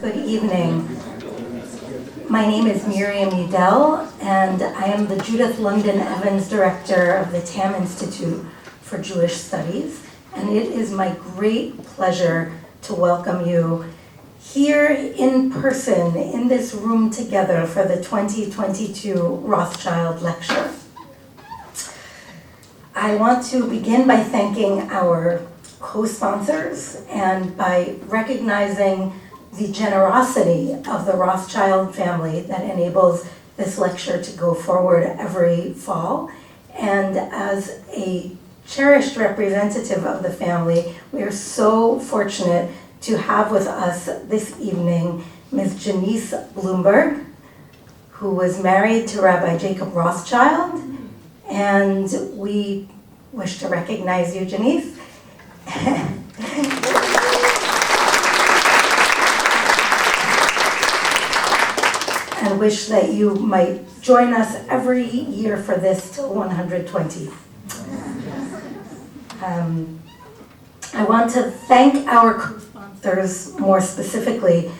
Good evening. My name is Miriam Udell, and I am the Judith London Evans Director of the Tam Institute for Jewish Studies, and it is my great pleasure to welcome you here in person in this room together for the 2022 Rothschild Lecture. I want to begin by thanking our co-sponsors and by recognizing the generosity of the Rothschild family that enables this lecture to go forward every fall. And as a cherished representative of the family, we are so fortunate to have with us this evening Ms. Janice Bloomberg, who was married to Rabbi Jacob Rothschild, and we wish to recognize you, Janice. And wish that you might join us every year for this till 120. I want to thank our co-sponsors, more specifically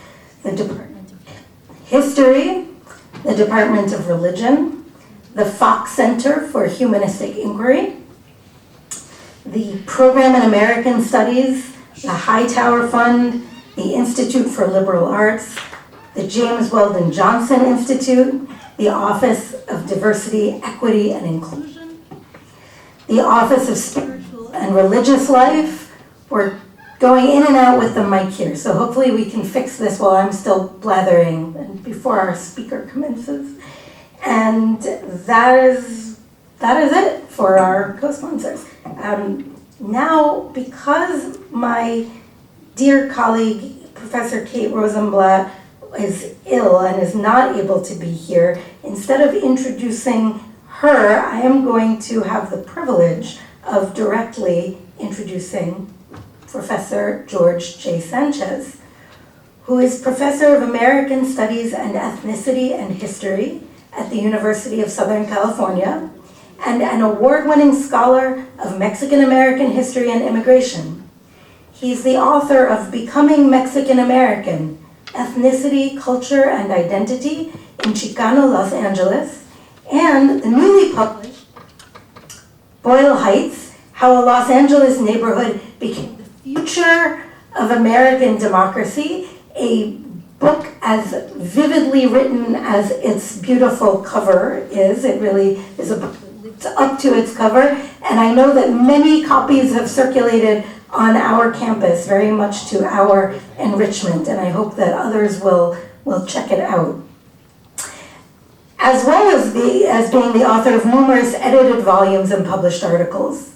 the Department of History, the Department of Religion, the Fox Center for Humanistic Inquiry, the Program in American Studies, the Hightower Fund, the Institute for Liberal Arts, the James Weldon Johnson Institute, the Office of Diversity, Equity, and Inclusion, the Office of Spiritual and Religious Life. We're going in and out with the mic here, so hopefully we can fix this while I'm still blathering and before our speaker commences. And that is it for our co-sponsors. Now, because my dear colleague, Professor Kate Rosenblatt, is ill and is not able to be here, instead of introducing her, I am going to have the privilege of directly introducing Professor George J. Sánchez, who is Professor of American Studies and Ethnicity and History at the University of Southern California, and an award-winning scholar of Mexican American history and immigration. He's the author of Becoming Mexican American: Ethnicity, Culture, and Identity in Chicano Los Angeles, and the newly published Boyle Heights: How a Los Angeles Neighborhood Became the Future of American Democracy, a book as vividly written as its beautiful cover is. It really is a book that lives up to its cover, and I know that many copies have circulated on our campus, very much to our enrichment, and I hope that others will check it out. As well as being the author of numerous edited volumes and published articles.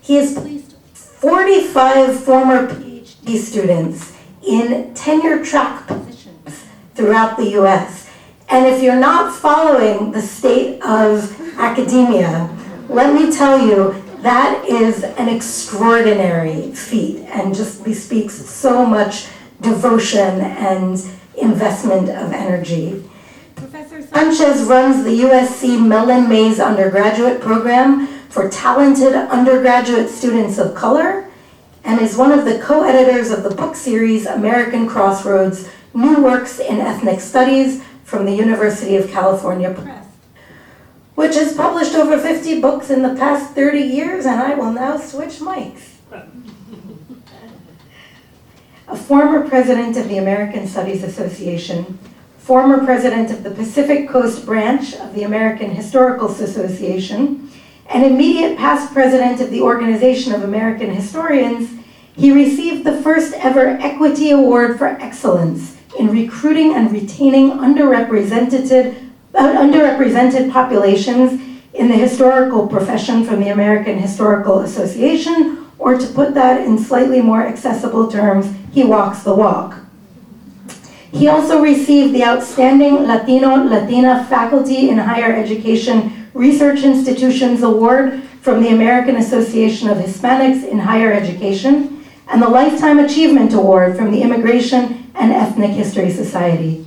He has placed 45 former PhD students in tenure-track positions throughout the US. And if you're not following the state of academia, let me tell you, that is an extraordinary feat and just bespeaks so much devotion and investment of energy. Professor Sánchez runs the USC Mellon Mays undergraduate program for talented undergraduate students of color and is one of the co-editors of the book series American Crossroads: New Works in Ethnic Studies from the University of California Press, which has published over 50 books in the past 30 years, and I will now switch mics. A former president of the American Studies Association, former president of the Pacific Coast branch of the American Historical Association, and immediate past president of the Organization of American Historians, he received the first ever Equity Award for Excellence in recruiting and retaining underrepresented populations in the historical profession from the American Historical Association, or to put that in slightly more accessible terms, he walks the walk. He also received the Outstanding Latina Faculty in Higher Education Research Institutions Award from the American Association of Hispanics in Higher Education, and the Lifetime Achievement Award from the Immigration and Ethnic History Society.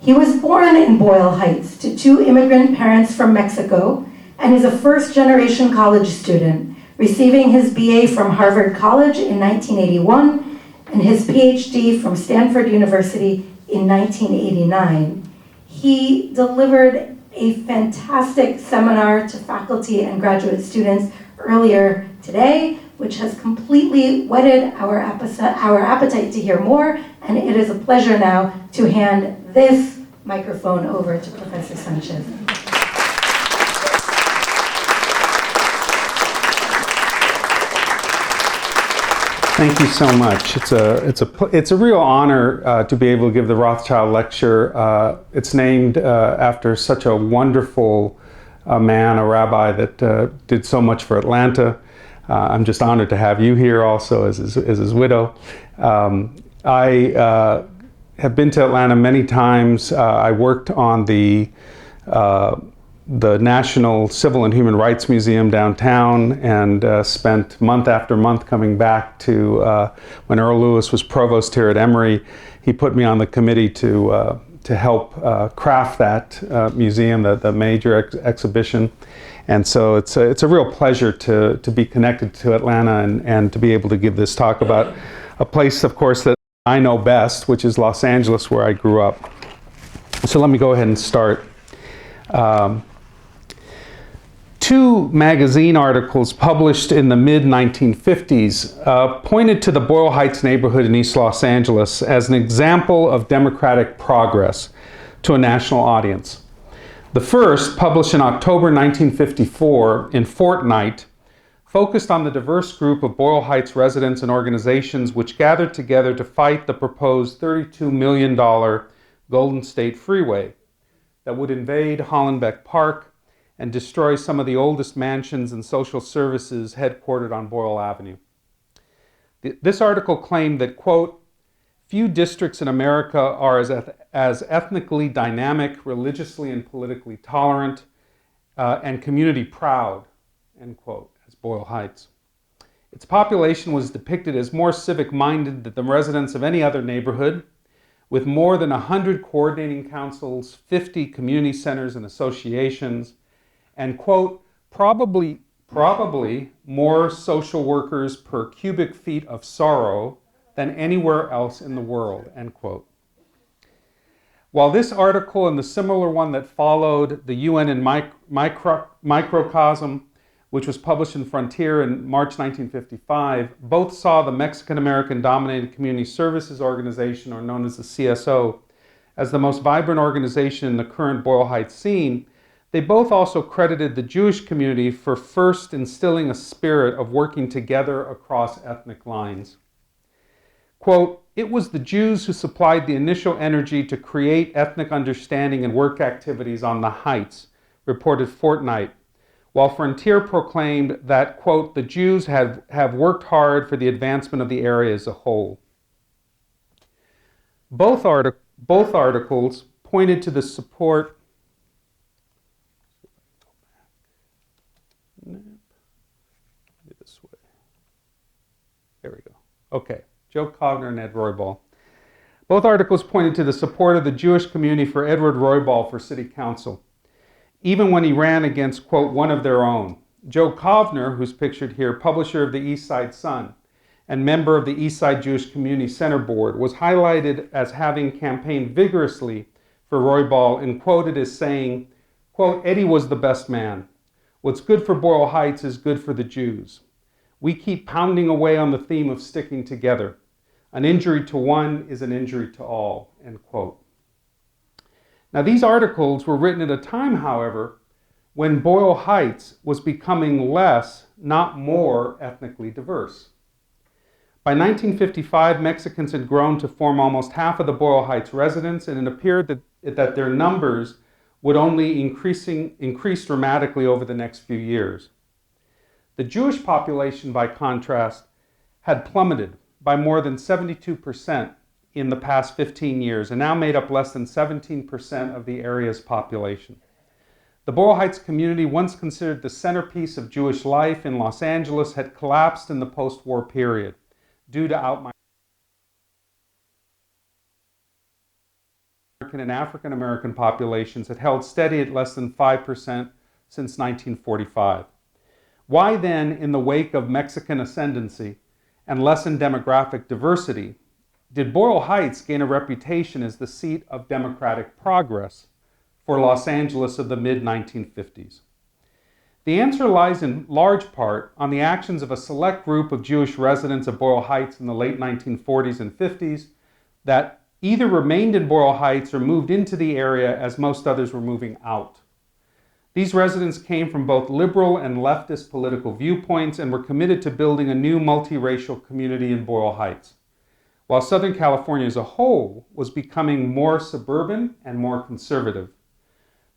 He was born in Boyle Heights to two immigrant parents from Mexico and is a first-generation college student, receiving his BA from Harvard College in 1981 and his PhD from Stanford University in 1989. He delivered a fantastic seminar to faculty and graduate students earlier today, which has completely whetted our appetite to hear more, and it is a pleasure now to hand this microphone over to Professor Sánchez. Thank you so much. It's a real honor to be able to give the Rothschild Lecture. It's named after such a wonderful man, a rabbi that did so much for Atlanta. I'm just honored to have you here also as his widow. I have been to Atlanta many times. I worked on the National Civil and Human Rights Museum downtown, and spent month after month coming back to when Earl Lewis was provost here at Emory. He put me on the committee to help craft that museum, the major exhibition. And so it's a real pleasure to be connected to Atlanta and to be able to give this talk about a place, of course, that I know best, which is Los Angeles, where I grew up. So let me go ahead and start. Two magazine articles published in the mid-1950s pointed to the Boyle Heights neighborhood in East Los Angeles as an example of democratic progress to a national audience. The first, published in October 1954 in Fortnight, focused on the diverse group of Boyle Heights residents and organizations which gathered together to fight the proposed $32 million Golden State Freeway that would invade Hollenbeck Park and destroy some of the oldest mansions and social services headquartered on Boyle Avenue. This article claimed that, quote, few districts in America are as ethnically dynamic, religiously and politically tolerant, and community proud, end quote, as Boyle Heights. Its population was depicted as more civic-minded than the residents of any other neighborhood, with more than 100 coordinating councils, 50 community centers and associations, and, quote, probably more social workers per cubic feet of sorrow than anywhere else in the world, end quote. While this article and the similar one that followed, the UN in Microcosm, which was published in Frontier in March 1955, both saw the Mexican-American dominated Community Services Organization, or known as the CSO, as the most vibrant organization in the current Boyle Heights scene, they both also credited the Jewish community for first instilling a spirit of working together across ethnic lines. Quote, it was the Jews who supplied the initial energy to create ethnic understanding and work activities on the Heights, reported Fortnight, while Frontier proclaimed that, quote, the Jews have worked hard for the advancement of the area as a whole. Both articles pointed to the support. This way. There we go. Okay. Joe Kovner and Ed Roybal. Both articles pointed to the support of the Jewish community for Edward Roybal for city council, even when he ran against, quote, one of their own. Joe Kovner, who's pictured here, publisher of the East Side Sun and member of the East Side Jewish Community Center Board, was highlighted as having campaigned vigorously for Roybal and quoted as saying, quote, Eddie was the best man. What's good for Boyle Heights is good for the Jews. We keep pounding away on the theme of sticking together. An injury to one is an injury to all, end quote. Now, these articles were written at a time, however, when Boyle Heights was becoming less, not more, ethnically diverse. By 1955, Mexicans had grown to form almost half of the Boyle Heights residents, and it appeared that their numbers would only increase dramatically over the next few years. The Jewish population, by contrast, had plummeted by more than 72% in the past 15 years and now made up less than 17% of the area's population. The Boyle Heights community, once considered the centerpiece of Jewish life in Los Angeles, had collapsed in the post-war period due to outmigration. American and African American populations had held steady at less than 5% since 1945. Why then, in the wake of Mexican ascendancy and lessened demographic diversity, did Boyle Heights gain a reputation as the seat of democratic progress for Los Angeles of the mid-1950s? The answer lies in large part on the actions of a select group of Jewish residents of Boyle Heights in the late 1940s and 50s that either remained in Boyle Heights or moved into the area as most others were moving out. These residents came from both liberal and leftist political viewpoints and were committed to building a new multiracial community in Boyle Heights, while Southern California as a whole was becoming more suburban and more conservative.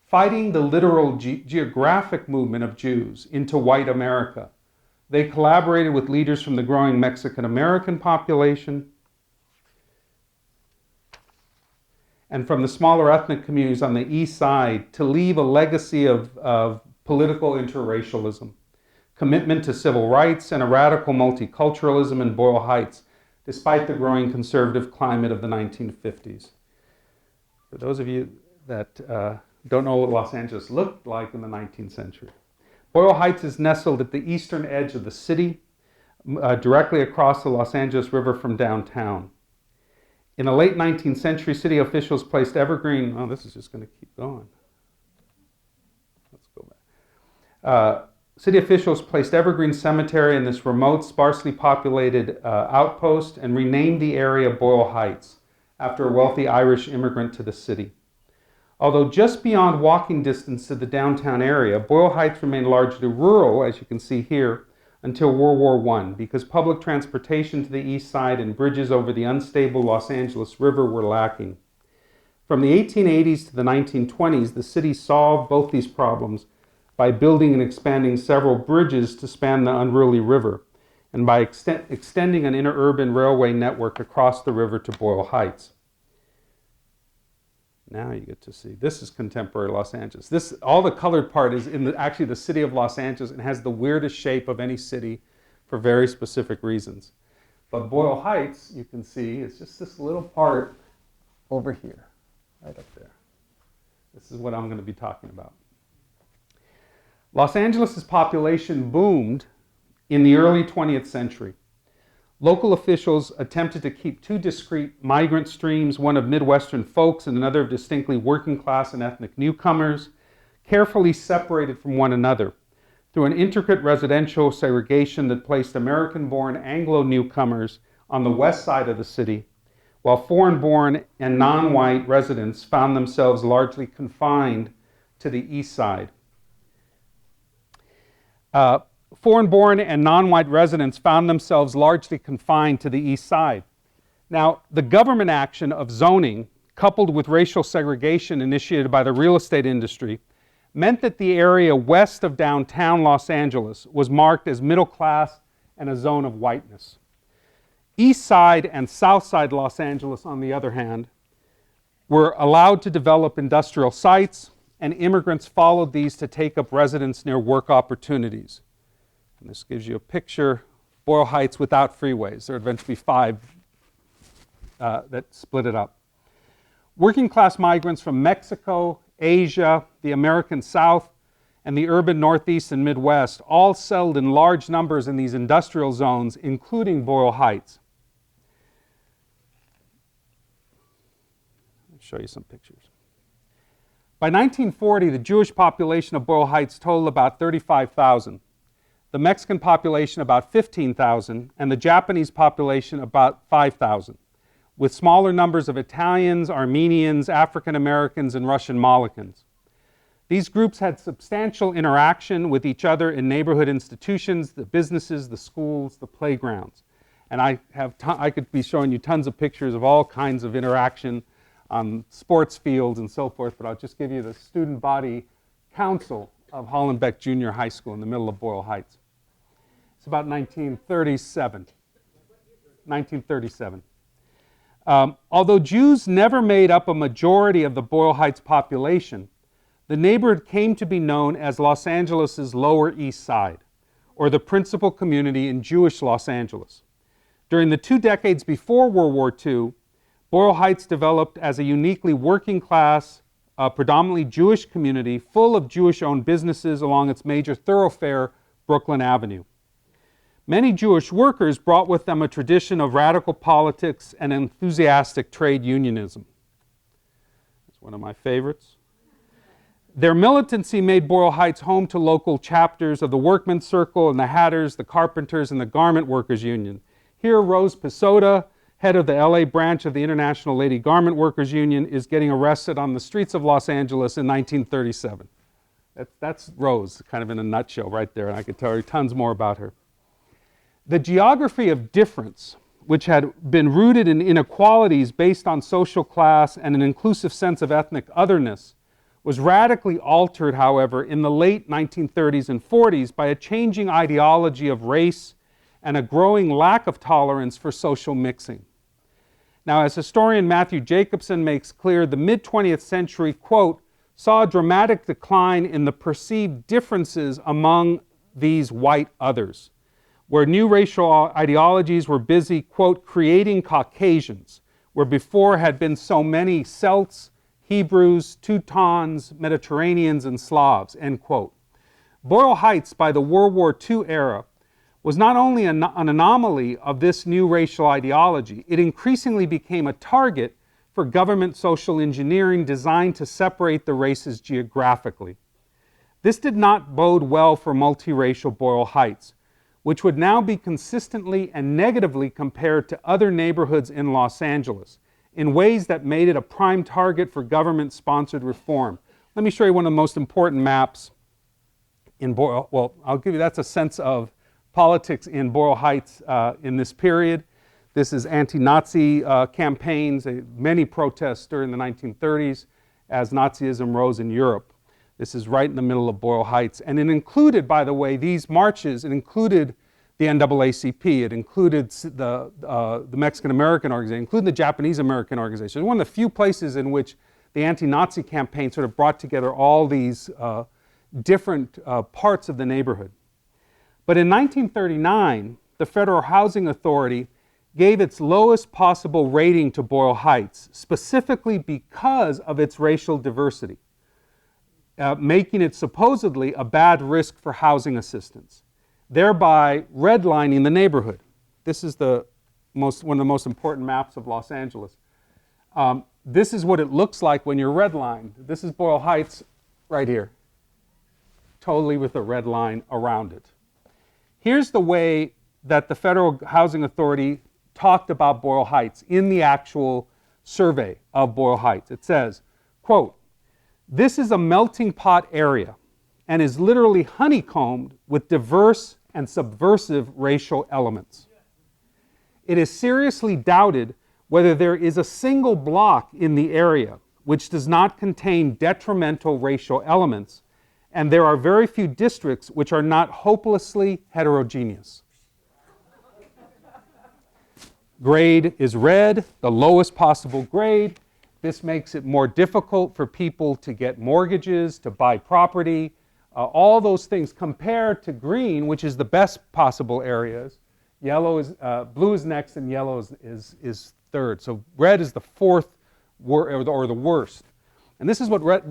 Fighting the literal geographic movement of Jews into white America, they collaborated with leaders from the growing Mexican American population and from the smaller ethnic communities on the east side to leave a legacy of political interracialism, commitment to civil rights, and a radical multiculturalism in Boyle Heights, despite the growing conservative climate of the 1950s. For those of you that don't know what Los Angeles looked like in the 19th century, Boyle Heights is nestled at the eastern edge of the city, directly across the Los Angeles River from downtown. In the late 19th century, city officials placed evergreen, oh, this is just going to keep going. Let's go back. City officials placed Evergreen Cemetery in this remote, sparsely populated outpost and renamed the area Boyle Heights after a wealthy Irish immigrant to the city. Although just beyond walking distance to the downtown area, Boyle Heights remained largely rural, as you can see here, until World War I, because public transportation to the east side and bridges over the unstable Los Angeles River were lacking. From the 1880s to the 1920s, the city solved both these problems by building and expanding several bridges to span the unruly river, and by extending an interurban railway network across the river to Boyle Heights. Now you get to see, this is contemporary Los Angeles. All the colored part is actually the city of Los Angeles and has the weirdest shape of any city for very specific reasons. But Boyle Heights, you can see, is just this little part over here, right up there. This is what I'm going to be talking about. Los Angeles' population boomed in the early 20th century. Local officials attempted to keep two discrete migrant streams, one of Midwestern folks and another of distinctly working class and ethnic newcomers, carefully separated from one another through an intricate residential segregation that placed American-born Anglo newcomers on the west side of the city, while foreign-born and non-white residents found themselves largely confined to the east side. Foreign-born and non-white residents found themselves largely confined to the east side. Now, the government action of zoning, coupled with racial segregation initiated by the real estate industry, meant that the area west of downtown Los Angeles was marked as middle class and a zone of whiteness. East side and south side Los Angeles, on the other hand, were allowed to develop industrial sites, and immigrants followed these to take up residence near work opportunities. And this gives you a picture, Boyle Heights without freeways. There would eventually be 5 that split it up. Working class migrants from Mexico, Asia, the American South, and the urban Northeast and Midwest all settled in large numbers in these industrial zones, including Boyle Heights. Let me show you some pictures. By 1940, the Jewish population of Boyle Heights totaled about 35,000. The Mexican population about 15,000, and the Japanese population about 5,000, with smaller numbers of Italians, Armenians, African Americans, and Russian Moluccans. These groups had substantial interaction with each other in neighborhood institutions, the businesses, the schools, the playgrounds. And I could be showing you tons of pictures of all kinds of interaction on sports fields and so forth, but I'll just give you the student body council of Hollenbeck Junior High School in the middle of Boyle Heights. It's about 1937. 1937. Although Jews never made up a majority of the Boyle Heights population, the neighborhood came to be known as Los Angeles' Lower East Side, or the principal community in Jewish Los Angeles. During the 2 decades before World War II, Boyle Heights developed as a uniquely working class, predominantly Jewish community full of Jewish-owned businesses along its major thoroughfare, Brooklyn Avenue. Many Jewish workers brought with them a tradition of radical politics and enthusiastic trade unionism. That's one of my favorites. Their militancy made Boyle Heights home to local chapters of the Workmen's Circle and the Hatters, the Carpenters, and the Garment Workers Union. Here, Rose Pisota, head of the LA branch of the International Lady Garment Workers Union, is getting arrested on the streets of Los Angeles in 1937. That's Rose, kind of in a nutshell right there, and I could tell you tons more about her. The geography of difference, which had been rooted in inequalities based on social class and an inclusive sense of ethnic otherness, was radically altered, however, in the late 1930s and 40s by a changing ideology of race and a growing lack of tolerance for social mixing. Now, as historian Matthew Jacobson makes clear, the mid-20th century, quote, saw a dramatic decline in the perceived differences among these white others, where new racial ideologies were busy, quote, creating Caucasians, where before had been so many Celts, Hebrews, Teutons, Mediterraneans, and Slavs, end quote. Boyle Heights, by the World War II era, was not only an anomaly of this new racial ideology, it increasingly became a target for government social engineering designed to separate the races geographically. This did not bode well for multiracial Boyle Heights, which would now be consistently and negatively compared to other neighborhoods in Los Angeles in ways that made it a prime target for government-sponsored reform. Let me show you one of the most important maps in Boyle. Well, I'll give you, that's a sense of politics in Boyle Heights in this period. This is anti-Nazi campaigns, many protests during the 1930s as Nazism rose in Europe. This is right in the middle of Boyle Heights. And it included, by the way, these marches, it included the NAACP, it included the Mexican-American organization, including the Japanese-American organization. It was one of the few places in which the anti-Nazi campaign sort of brought together all these different parts of the neighborhood. But in 1939, the Federal Housing Authority gave its lowest possible rating to Boyle Heights, specifically because of its racial diversity, making it supposedly a bad risk for housing assistance, thereby redlining the neighborhood. This is one of the most important maps of Los Angeles. This is what it looks like when you're redlined. This is Boyle Heights right here, totally with a red line around it. Here's the way that the Federal Housing Authority talked about Boyle Heights in the actual survey of Boyle Heights. It says, quote, "This is a melting pot area and is literally honeycombed with diverse and subversive racial elements. It is seriously doubted whether there is a single block in the area which does not contain detrimental racial elements, and there are very few districts which are not hopelessly heterogeneous." Grade is red, the lowest possible grade. This makes it more difficult for people to get mortgages, to buy property, all those things compared to green, which is the best possible areas. Blue is next, and yellow is third. So red is the fourth or the worst. And this is what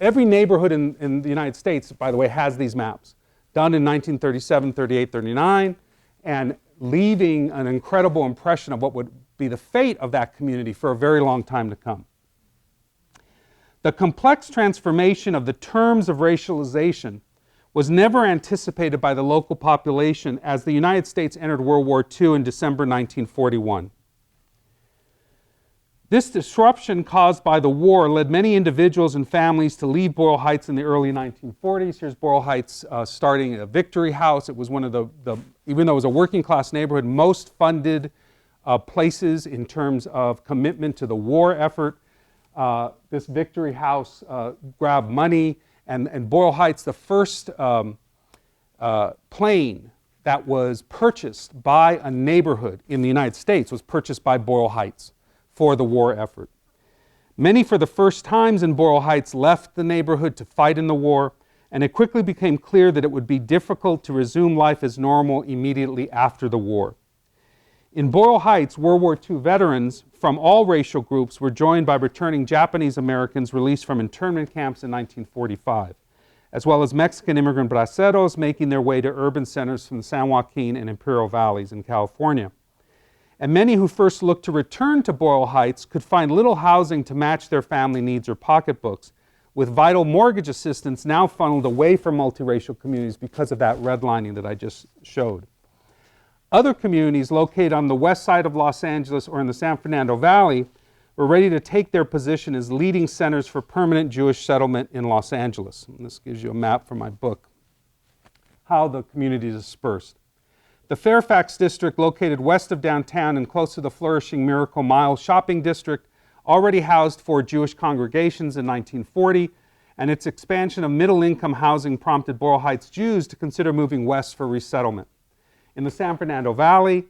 every neighborhood in the United States, by the way, has these maps, done in 1937, 38, 39, and leaving an incredible impression of what would be the fate of that community for a very long time to come. The complex transformation of the terms of racialization was never anticipated by the local population as the United States entered World War II in December 1941. This disruption caused by the war led many individuals and families to leave Boyle Heights in the early 1940s. Here's Boyle Heights starting a Victory House. It was one of the even though it was a working class neighborhood, most funded places in terms of commitment to the war effort. This Victory House grabbed money, and Boyle Heights, the first plane that was purchased by a neighborhood in the United States was purchased by Boyle Heights for the war effort. Many for the first times in Boyle Heights left the neighborhood to fight in the war, and it quickly became clear that it would be difficult to resume life as normal immediately after the war. In Boyle Heights, World War II veterans from all racial groups were joined by returning Japanese Americans released from internment camps in 1945. as well as Mexican immigrant braceros making their way to urban centers from the San Joaquin and Imperial Valleys in California. And many who first looked to return to Boyle Heights could find little housing to match their family needs or pocketbooks, with vital mortgage assistance now funneled away from multiracial communities because of that redlining that I just showed. Other communities located on the west side of Los Angeles or in the San Fernando Valley were ready to take their position as leading centers for permanent Jewish settlement in Los Angeles. And this gives you a map from my book, how the community dispersed. The Fairfax district, located west of downtown and close to the flourishing Miracle Mile shopping district, already housed 4 Jewish congregations in 1940, and its expansion of middle-income housing prompted Boyle Heights Jews to consider moving west for resettlement. In the San Fernando Valley,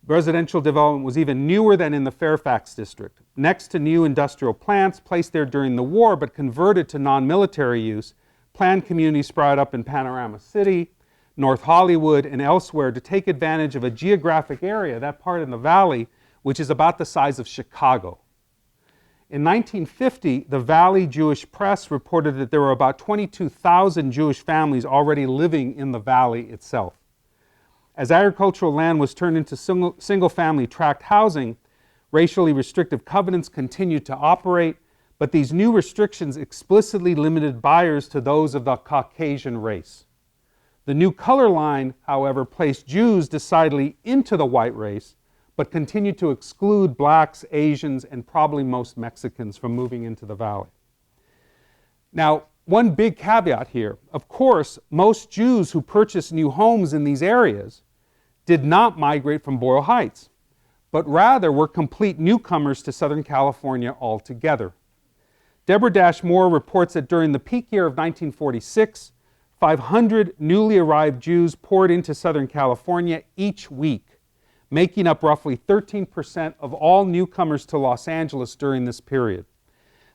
residential development was even newer than in the Fairfax district. Next to new industrial plants placed there during the war but converted to non-military use, planned communities sprouted up in Panorama City, North Hollywood, and elsewhere to take advantage of a geographic area, that part in the valley, which is about the size of Chicago. In 1950, the Valley Jewish Press reported that there were about 22,000 Jewish families already living in the valley itself. As agricultural land was turned into single-family tract housing, racially restrictive covenants continued to operate, but these new restrictions explicitly limited buyers to those of the Caucasian race. The new color line, however, placed Jews decidedly into the white race, but continued to exclude blacks, Asians, and probably most Mexicans from moving into the valley. Now, one big caveat here, of course, most Jews who purchased new homes in these areas did not migrate from Boyle Heights, but rather were complete newcomers to Southern California altogether. Deborah Dash Moore reports that during the peak year of 1946, 500 newly arrived Jews poured into Southern California each week, making up roughly 13% of all newcomers to Los Angeles during this period.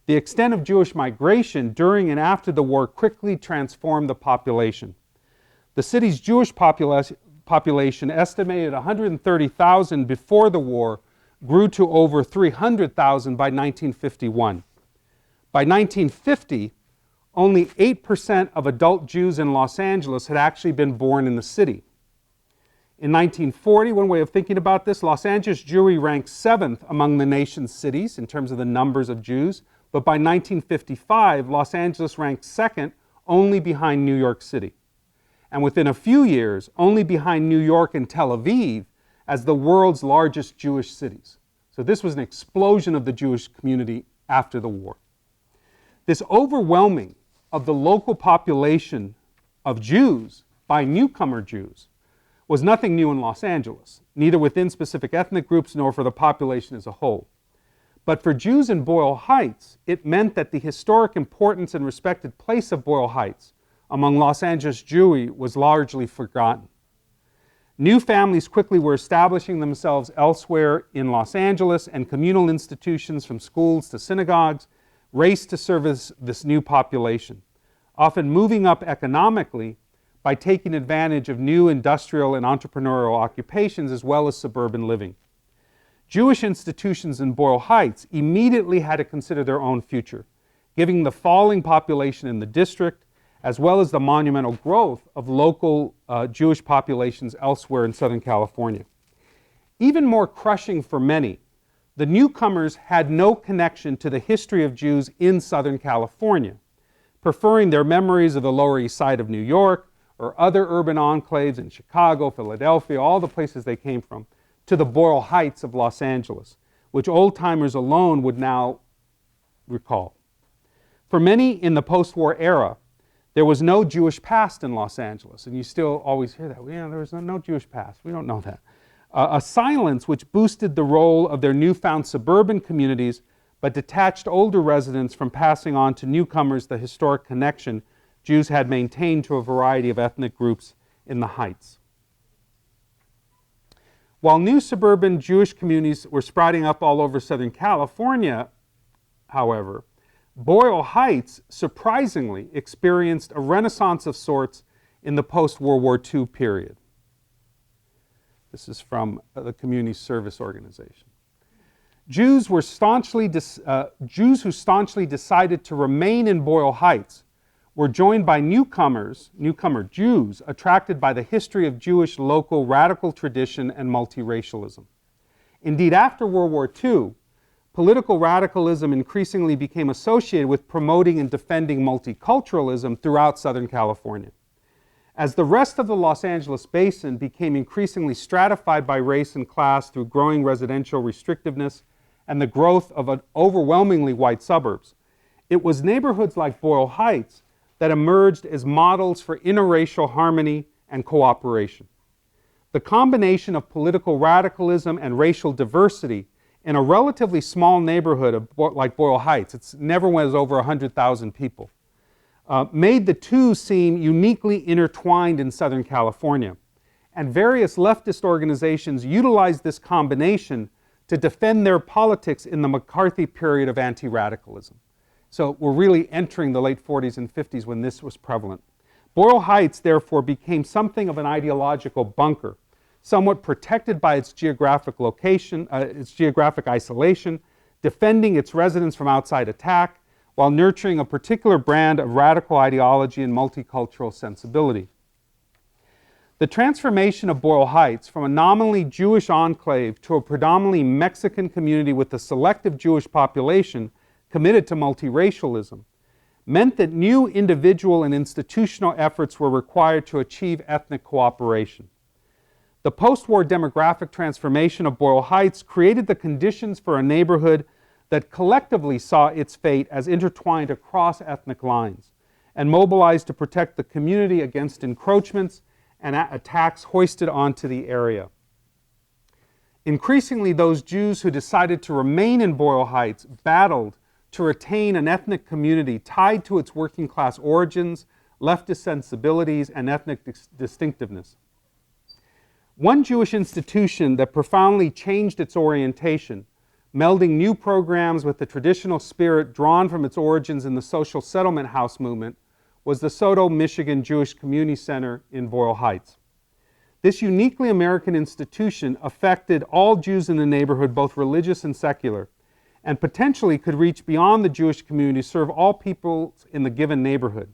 The extent of Jewish migration during and after the war quickly transformed the population. The city's Jewish population, estimated 130,000 before the war, grew to over 300,000 by 1951. By 1950, only 8% of adult Jews in Los Angeles had actually been born in the city. In 1940, one way of thinking about this, Los Angeles Jewry ranked 7th among the nation's cities in terms of the numbers of Jews, but by 1955, Los Angeles ranked 2nd, only behind New York City. And within a few years, only behind New York and Tel Aviv as the world's largest Jewish cities. So this was an explosion of the Jewish community after the war. This overwhelming of the local population of Jews by newcomer Jews was nothing new in Los Angeles, neither within specific ethnic groups nor for the population as a whole. But for Jews in Boyle Heights, it meant that the historic importance and respected place of Boyle Heights among Los Angeles Jewry was largely forgotten. New families quickly were establishing themselves elsewhere in Los Angeles, and communal institutions from schools to synagogues raced to service this new population, often moving up economically by taking advantage of new industrial and entrepreneurial occupations as well as suburban living. Jewish institutions in Boyle Heights immediately had to consider their own future, given the falling population in the district as well as the monumental growth of local Jewish populations elsewhere in Southern California. Even more crushing for many, the newcomers had no connection to the history of Jews in Southern California, preferring their memories of the Lower East Side of New York or other urban enclaves in Chicago, Philadelphia, all the places they came from, to the Boyle Heights of Los Angeles, which old-timers alone would now recall. For many in the post-war era, there was no Jewish past in Los Angeles, and you still always hear that. Yeah, there was no Jewish past. We don't know that. A silence which boosted the role of their newfound suburban communities, but detached older residents from passing on to newcomers the historic connection Jews had maintained to a variety of ethnic groups in the Heights. While new suburban Jewish communities were sprouting up all over Southern California, however, Boyle Heights surprisingly experienced a renaissance of sorts in the post-World War II period. This is from the Community Service Organization. Jews who staunchly decided to remain in Boyle Heights were joined by newcomer Jews attracted by the history of Jewish local radical tradition and multiracialism. Indeed, after World War II, political radicalism increasingly became associated with promoting and defending multiculturalism throughout Southern California. As the rest of the Los Angeles basin became increasingly stratified by race and class through growing residential restrictiveness and the growth of overwhelmingly white suburbs, it was neighborhoods like Boyle Heights that emerged as models for interracial harmony and cooperation. The combination of political radicalism and racial diversity in a relatively small neighborhood like Boyle Heights, it never was over 100,000 people, made the two seem uniquely intertwined in Southern California. And various leftist organizations utilized this combination to defend their politics in the McCarthy period of anti-radicalism. So we're really entering the late 40s and 50s when this was prevalent. Boyle Heights, therefore, became something of an ideological bunker, somewhat protected by its geographic location, its geographic isolation, defending its residents from outside attack, while nurturing a particular brand of radical ideology and multicultural sensibility. The transformation of Boyle Heights from a nominally Jewish enclave to a predominantly Mexican community with a selective Jewish population committed to multiracialism meant that new individual and institutional efforts were required to achieve ethnic cooperation. The post-war demographic transformation of Boyle Heights created the conditions for a neighborhood that collectively saw its fate as intertwined across ethnic lines and mobilized to protect the community against encroachments and attacks hoisted onto the area. Increasingly, those Jews who decided to remain in Boyle Heights battled to retain an ethnic community tied to its working class origins, leftist sensibilities, and ethnic distinctiveness. One Jewish institution that profoundly changed its orientation, melding new programs with the traditional spirit drawn from its origins in the social settlement house movement, was the SoDo, Michigan Jewish Community Center in Boyle Heights. This uniquely American institution affected all Jews in the neighborhood, both religious and secular, and potentially could reach beyond the Jewish community to serve all people in the given neighborhood.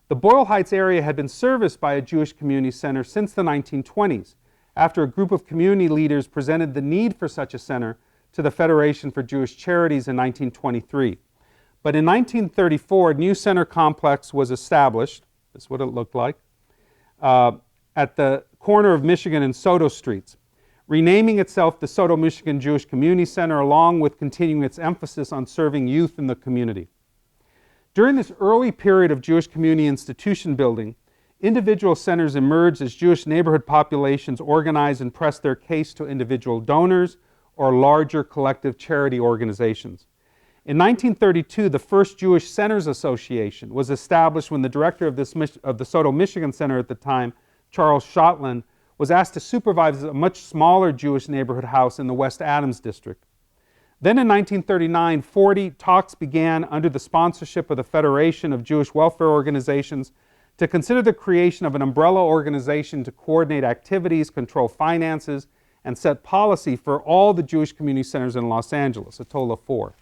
The Boyle Heights area had been serviced by a Jewish community center since the 1920s, after a group of community leaders presented the need for such a center to the Federation for Jewish Charities in 1923. But in 1934, a new center complex was established, this is what it looked like, at the corner of Michigan and SoDo Streets, renaming itself the SoDo Michigan Jewish Community Center, along with continuing its emphasis on serving youth in the community. During this early period of Jewish community institution building, individual centers emerged as Jewish neighborhood populations organized and pressed their case to individual donors or larger collective charity organizations. In 1932, the first Jewish Centers Association was established when the director of the SoDo Michigan Center at the time, Charles Schottland, was asked to supervise a much smaller Jewish neighborhood house in the West Adams district. Then in 1939, 40 talks began under the sponsorship of the Federation of Jewish Welfare Organizations to consider the creation of an umbrella organization to coordinate activities, control finances, and set policy for all the Jewish community centers in Los Angeles, a total of 4.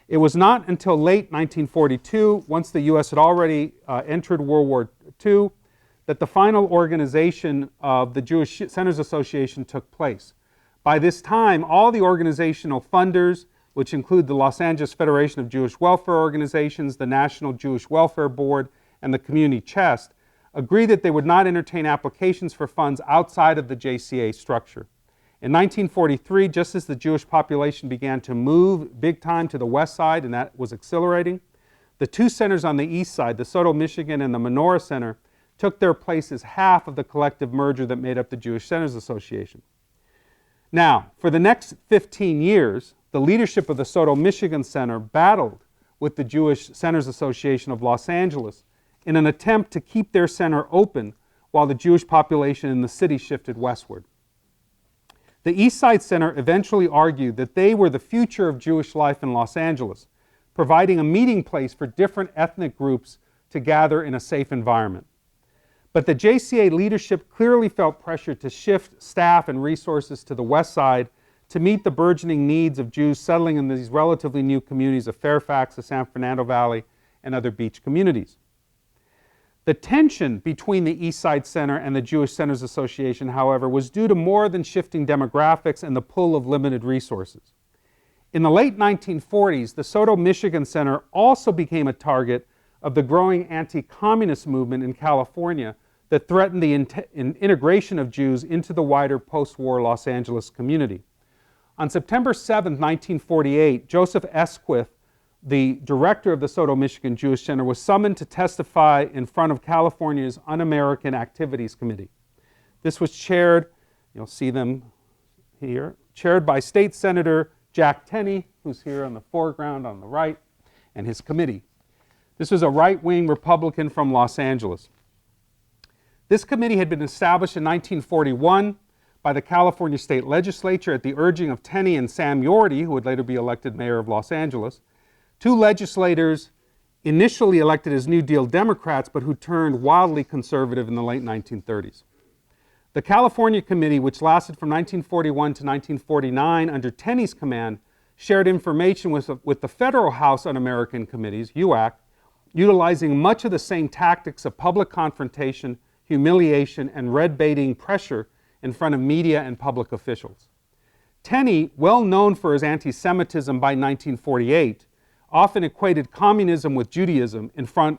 It was not until late 1942, once the U.S. had already entered World War II, that the final organization of the Jewish Centers Association took place. By this time, all the organizational funders, which include the Los Angeles Federation of Jewish Welfare Organizations, the National Jewish Welfare Board, and the Community Chest, agreed that they would not entertain applications for funds outside of the JCA structure. In 1943, just as the Jewish population began to move big time to the west side, and that was accelerating, the two centers on the east side, the SoDo Michigan and the Menorah Center, took their place as half of the collective merger that made up the Jewish Centers Association. Now, for the next 15 years, the leadership of the SoDo Michigan Center battled with the Jewish Centers Association of Los Angeles in an attempt to keep their center open while the Jewish population in the city shifted westward. The East Side Center eventually argued that they were the future of Jewish life in Los Angeles, providing a meeting place for different ethnic groups to gather in a safe environment. But the JCA leadership clearly felt pressure to shift staff and resources to the west side to meet the burgeoning needs of Jews settling in these relatively new communities of Fairfax, the San Fernando Valley, and other beach communities. The tension between the East Side Center and the Jewish Centers Association, however, was due to more than shifting demographics and the pull of limited resources. In the late 1940s, the Soto, Michigan Center also became a target of the growing anti-communist movement in California that threatened the integration of Jews into the wider post-war Los Angeles community. On September 7, 1948, Joseph Esquith, the director of the Soto, Michigan Jewish Center, was summoned to testify in front of California's Un-American Activities Committee. This was chaired, you'll see them here, chaired by State Senator Jack Tenney, who's here on the foreground on the right, and his committee. This was a right-wing Republican from Los Angeles. This committee had been established in 1941 by the California State Legislature at the urging of Tenney and Sam Yorty, who would later be elected mayor of Los Angeles, two legislators initially elected as New Deal Democrats, but who turned wildly conservative in the late 1930s. The California Committee, which lasted from 1941 to 1949 under Tenney's command, shared information with the Federal House Un-American Committees, UAC, utilizing much of the same tactics of public confrontation, humiliation, and red-baiting pressure in front of media and public officials. Tenney, well known for his anti-Semitism by 1948, often equated communism with Judaism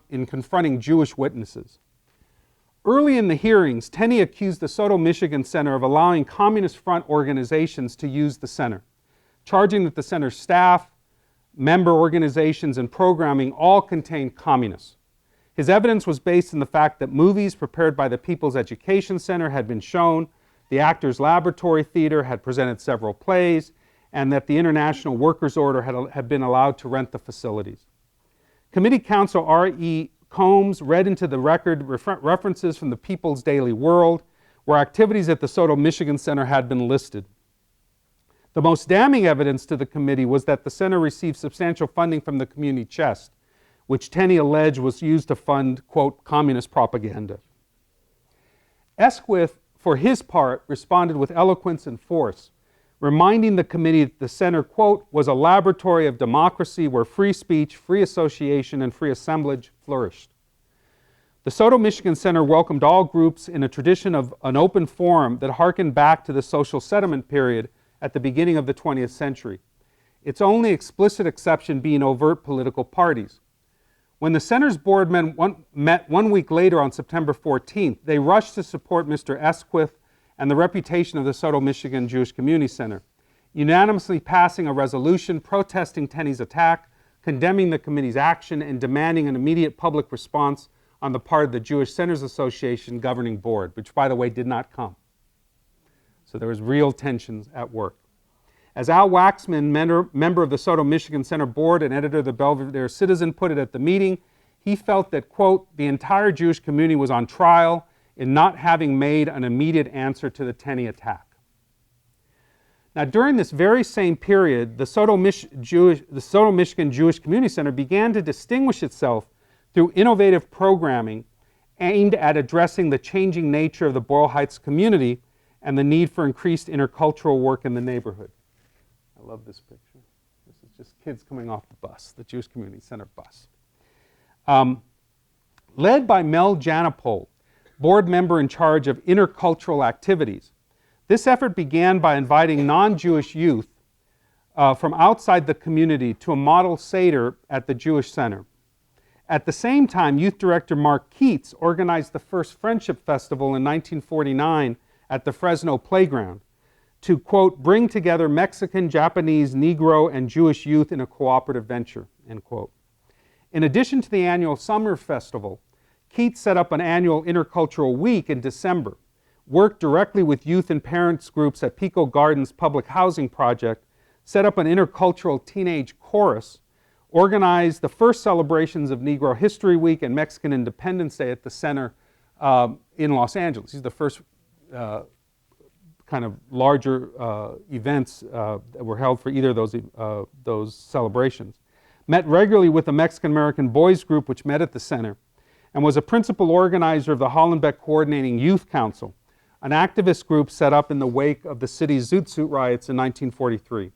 in confronting Jewish witnesses. Early in the hearings, Tenney accused the Soto, Michigan Center of allowing Communist Front organizations to use the center, charging that the center's staff, member organizations, and programming all contained communists. His evidence was based on the fact that movies prepared by the People's Education Center had been shown, the Actors Laboratory Theater had presented several plays, and that the International Workers' Order had been allowed to rent the facilities. Committee Counsel R.E. Combs read into the record references from the People's Daily World, where activities at the Soto, Michigan Center had been listed. The most damning evidence to the committee was that the center received substantial funding from the community chest, which Tenney alleged was used to fund, quote, communist propaganda. Esquith, for his part, responded with eloquence and force, reminding the committee that the center, quote, was a laboratory of democracy where free speech, free association, and free assemblage flourished. The Soto, Michigan Center welcomed all groups in a tradition of an open forum that harkened back to the social settlement period at the beginning of the 20th century, its only explicit exception being overt political parties. When the center's board met 1 week later on September 14th, they rushed to support Mr. Esquith and the reputation of the Soto, Michigan Jewish Community Center, unanimously passing a resolution protesting Tenney's attack, condemning the committee's action, and demanding an immediate public response on the part of the Jewish Centers Association governing board, which, by the way, did not come. So there was real tensions at work. As Al Waxman, member of the Soto, Michigan Center board and editor of the Belvedere Citizen, put it at the meeting, he felt that, quote, the entire Jewish community was on trial in not having made an immediate answer to the Tenney attack. Now, during this very same period, the Soto, Michigan Jewish Community Center began to distinguish itself through innovative programming aimed at addressing the changing nature of the Boyle Heights community and the need for increased intercultural work in the neighborhood. I love this picture. This is just kids coming off the bus, the Jewish Community Center bus. Led by Mel Janopol, board member in charge of intercultural activities, this effort began by inviting non-Jewish youth from outside the community to a model Seder at the Jewish Center. At the same time, youth director Mark Keats organized the first Friendship Festival in 1949 at the Fresno Playground to, quote, bring together Mexican, Japanese, Negro, and Jewish youth in a cooperative venture, end quote. In addition to the annual Summer Festival, Keats set up an annual intercultural week in December, worked directly with youth and parents groups at Pico Gardens Public Housing Project, set up an intercultural teenage chorus, organized the first celebrations of Negro History Week and Mexican Independence Day at the center in Los Angeles. These are the first kind of larger events that were held for either of those celebrations. Met regularly with the Mexican American Boys Group, which met at the center, and was a principal organizer of the Hollenbeck Coordinating Youth Council, an activist group set up in the wake of the city's Zoot Suit riots in 1943.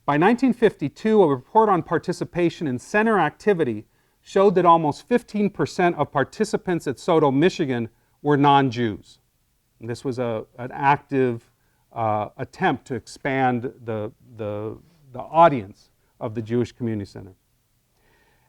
By 1952, a report on participation in center activity showed that almost 15% of participants at SOTO, Michigan were non-Jews. And this was an active attempt to expand the audience of the Jewish Community Center.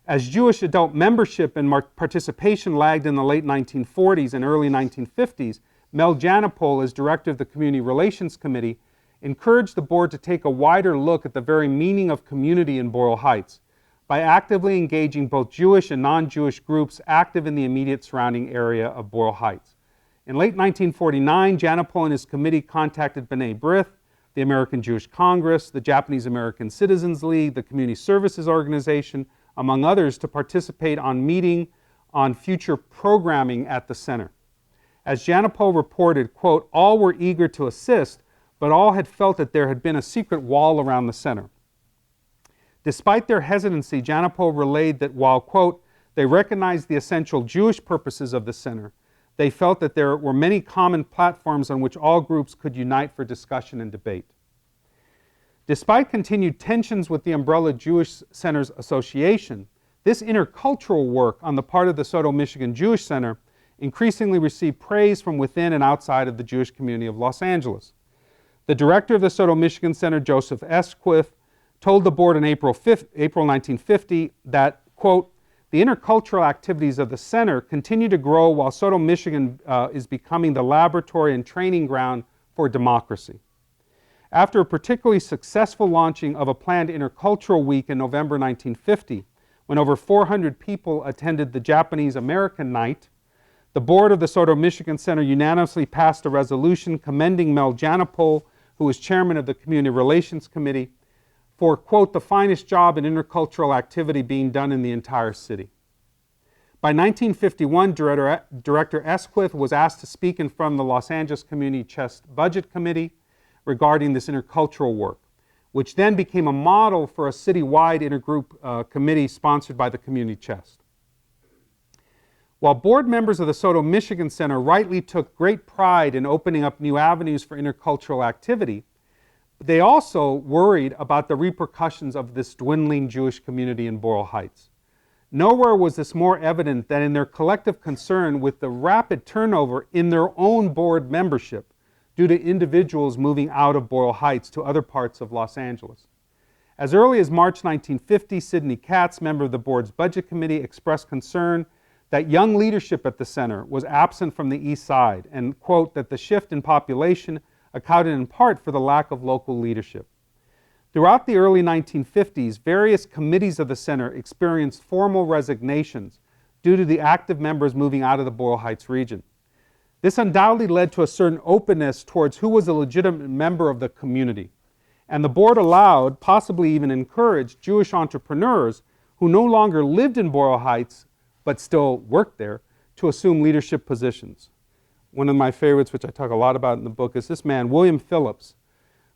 As Jewish adult membership and participation lagged in the late 1940s and early 1950s, Mel Janopol, as director of the Community Relations Committee, encouraged the board to take a wider look at the very meaning of community in Boyle Heights by actively engaging both Jewish and non-Jewish groups active in the immediate surrounding area of Boyle Heights. In late 1949, Janopol and his committee contacted B'nai B'rith, the American Jewish Congress, the Japanese American Citizens League, the Community Services Organization, among others, to participate on meeting on future programming at the center. As Janopol reported, quote, all were eager to assist, but all had felt that there had been a secret wall around the center. Despite their hesitancy, Janopol relayed that while, quote, they recognized the essential Jewish purposes of the center, they felt that there were many common platforms on which all groups could unite for discussion and debate. Despite continued tensions with the umbrella Jewish Centers Association, this intercultural work on the part of the SOTO Michigan Jewish Center increasingly received praise from within and outside of the Jewish community of Los Angeles. The director of the SOTO Michigan Center, Joseph Esquith, told the board in April 1950 that, quote, the intercultural activities of the center continue to grow while SOTO Michigan is becoming the laboratory and training ground for democracy. After a particularly successful launching of a planned intercultural week in November 1950, when over 400 people attended the Japanese American Night, the board of the SOTO Michigan Center unanimously passed a resolution commending Mel Janopol, who was chairman of the Community Relations Committee, for, quote, the finest job in intercultural activity being done in the entire city. By 1951, Director Esquith was asked to speak in front of the Los Angeles Community Chest Budget Committee regarding this intercultural work, which then became a model for a citywide intergroup committee sponsored by the Community Chest. While board members of the SOTO Michigan Center rightly took great pride in opening up new avenues for intercultural activity, they also worried about the repercussions of this dwindling Jewish community in Boyle Heights. Nowhere was this more evident than in their collective concern with the rapid turnover in their own board membership due to individuals moving out of Boyle Heights to other parts of Los Angeles. As early as March 1950, Sidney Katz, member of the board's budget committee, expressed concern that young leadership at the center was absent from the east side and, quote, that the shift in population accounted in part for the lack of local leadership. Throughout the early 1950s, various committees of the center experienced formal resignations due to the active members moving out of the Boyle Heights region. This undoubtedly led to a certain openness towards who was a legitimate member of the community, and the board allowed, possibly even encouraged, Jewish entrepreneurs who no longer lived in Boyle Heights but still worked there to assume leadership positions. One of my favorites, which I talk a lot about in the book, is this man, William Phillips,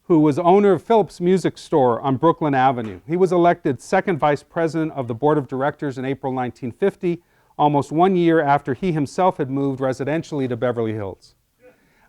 who was owner of Phillips Music Store on Brooklyn Avenue. He was elected second vice president of the board of directors in April 1950, almost 1 year after he himself had moved residentially to Beverly Hills.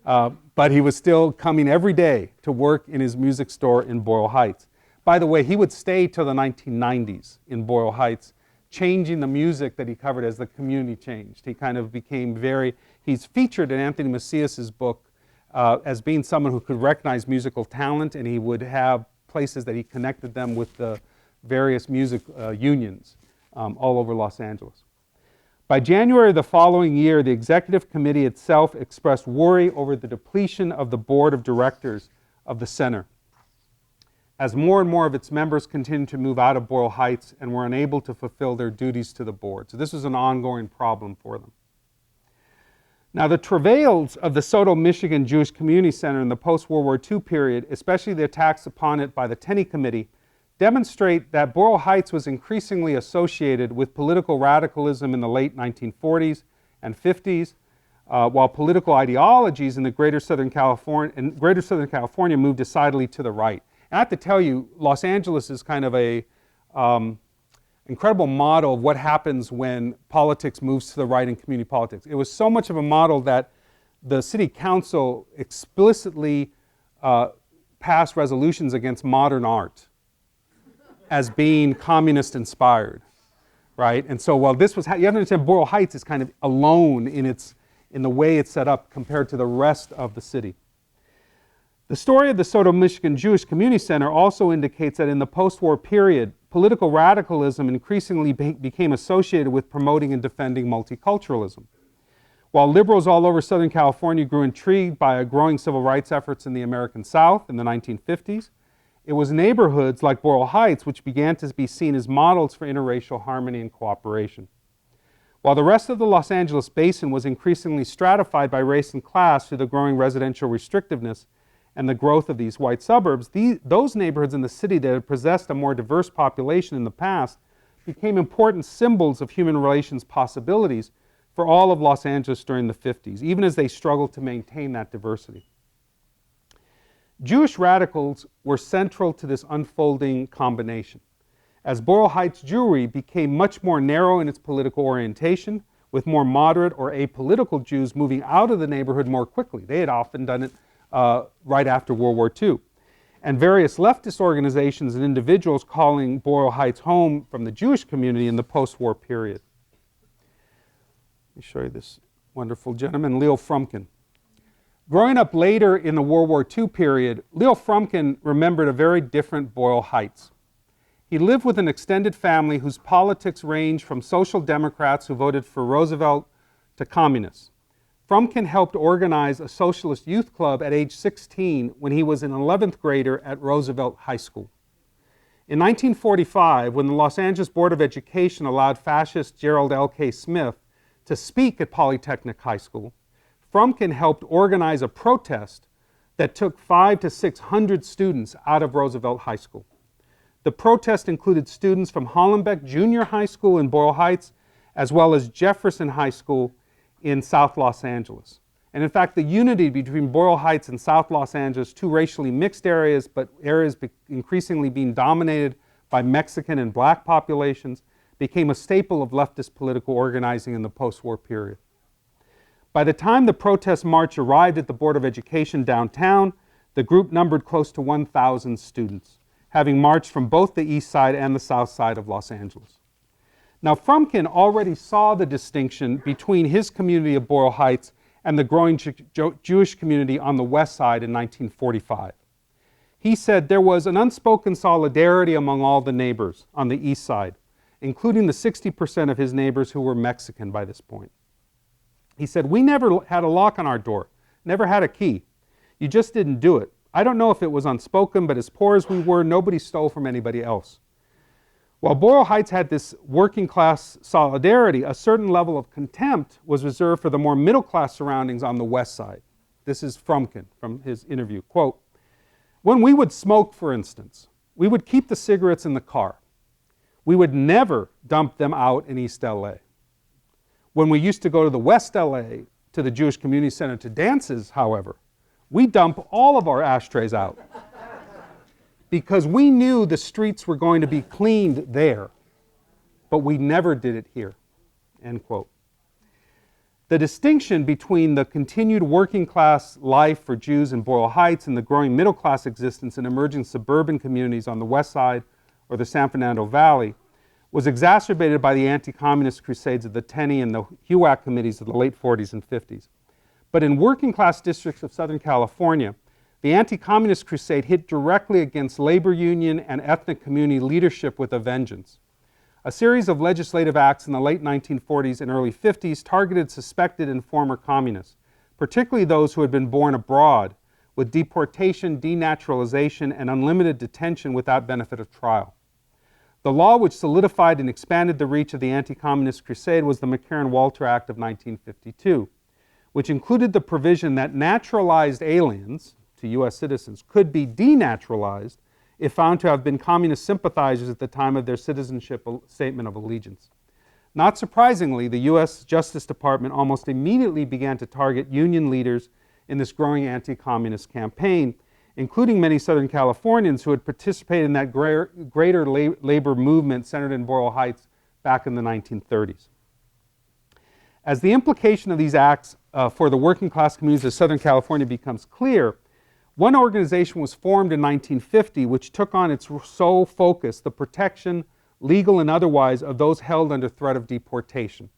But he was still coming every day to work in his music store in Boyle Heights. By the way, he would stay till the 1990s in Boyle Heights, changing the music that he covered as the community changed. He kind of became he's featured in Anthony Macias's book as being someone who could recognize musical talent, and he would have places that he connected them with the various music unions all over Los Angeles. By January of the following year, the executive committee itself expressed worry over the depletion of the board of directors of the center, as more and more of its members continued to move out of Boyle Heights and were unable to fulfill their duties to the board. So this was an ongoing problem for them. Now, the travails of the SOTO Michigan Jewish Community Center in the post-World War II period, especially the attacks upon it by the Tenney Committee, demonstrate that Boyle Heights was increasingly associated with political radicalism in the late 1940s and 50s, while political ideologies in the Greater Southern California moved decidedly to the right. And I have to tell you, Los Angeles is kind of a incredible model of what happens when politics moves to the right in community politics. It was so much of a model that the city council explicitly passed resolutions against modern art as being communist inspired. right? And so while this was, you have to understand Boyle Heights is kind of alone in the way it's set up compared to the rest of the city. The story of the Soto, Michigan Jewish Community Center also indicates that in the post-war period, political radicalism increasingly became associated with promoting and defending multiculturalism. While liberals all over Southern California grew intrigued by growing civil rights efforts in the American South in the 1950s, it was neighborhoods like Boyle Heights which began to be seen as models for interracial harmony and cooperation. While the rest of the Los Angeles basin was increasingly stratified by race and class through the growing residential restrictiveness and the growth of these white suburbs, those neighborhoods in the city that had possessed a more diverse population in the past became important symbols of human relations possibilities for all of Los Angeles during the 50s, even as they struggled to maintain that diversity. Jewish radicals were central to this unfolding combination, as Boyle Heights Jewry became much more narrow in its political orientation, with more moderate or apolitical Jews moving out of the neighborhood more quickly. They had often done it right after World War II. And various leftist organizations and individuals calling Boyle Heights home from the Jewish community in the post-war period. Let me show you this wonderful gentleman, Leo Frumkin. Growing up later in the World War II period, Leo Frumkin remembered a very different Boyle Heights. He lived with an extended family whose politics ranged from social democrats who voted for Roosevelt to communists. Frumkin helped organize a socialist youth club at age 16 when he was an 11th grader at Roosevelt High School. In 1945, when the Los Angeles Board of Education allowed fascist Gerald L.K. Smith to speak at Polytechnic High School, Frumkin helped organize a protest that took 500 to 600 students out of Roosevelt High School. The protest included students from Hollenbeck Junior High School in Boyle Heights, as well as Jefferson High School in South Los Angeles. And in fact, the unity between Boyle Heights and South Los Angeles, two racially mixed areas, but areas increasingly being dominated by Mexican and black populations, became a staple of leftist political organizing in the post-war period. By the time the protest march arrived at the Board of Education downtown, the group numbered close to 1,000 students, having marched from both the east side and the south side of Los Angeles. Now, Frumkin already saw the distinction between his community of Boyle Heights and the growing Jewish community on the west side in 1945. He said there was an unspoken solidarity among all the neighbors on the east side, including the 60% of his neighbors who were Mexican by this point. He said, "We never had a lock on our door, never had a key. You just didn't do it. I don't know if it was unspoken, but as poor as we were, nobody stole from anybody else." While Boyle Heights had this working class solidarity, a certain level of contempt was reserved for the more middle class surroundings on the west side. This is Frumkin from his interview. Quote, "When we would smoke, for instance, we would keep the cigarettes in the car. We would never dump them out in East LA. When we used to go to the West LA, to the Jewish Community Center to dances, however, we dump all of our ashtrays out because we knew the streets were going to be cleaned there, but we never did it here." End quote. The distinction between the continued working class life for Jews in Boyle Heights and the growing middle class existence in emerging suburban communities on the west side or the San Fernando Valley was exacerbated by the anti-communist crusades of the Tenney and the HUAC committees of the late 40s and 50s. But in working class districts of Southern California, the anti-communist crusade hit directly against labor union and ethnic community leadership with a vengeance. A series of legislative acts in the late 1940s and early 50s targeted suspected and former communists, particularly those who had been born abroad, with deportation, denaturalization, and unlimited detention without benefit of trial. The law which solidified and expanded the reach of the anti-communist crusade was the McCarran-Walter Act of 1952, which included the provision that naturalized aliens, to U.S. citizens, could be denaturalized if found to have been communist sympathizers at the time of their citizenship statement of allegiance. Not surprisingly, the U.S. Justice Department almost immediately began to target union leaders in this growing anti-communist campaign, including many Southern Californians who had participated in that greater labor movement centered in Boyle Heights back in the 1930s. As the implication of these acts for the working class communities of Southern California becomes clear, one organization was formed in 1950 which took on its sole focus the protection, legal and otherwise, of those held under threat of deportation.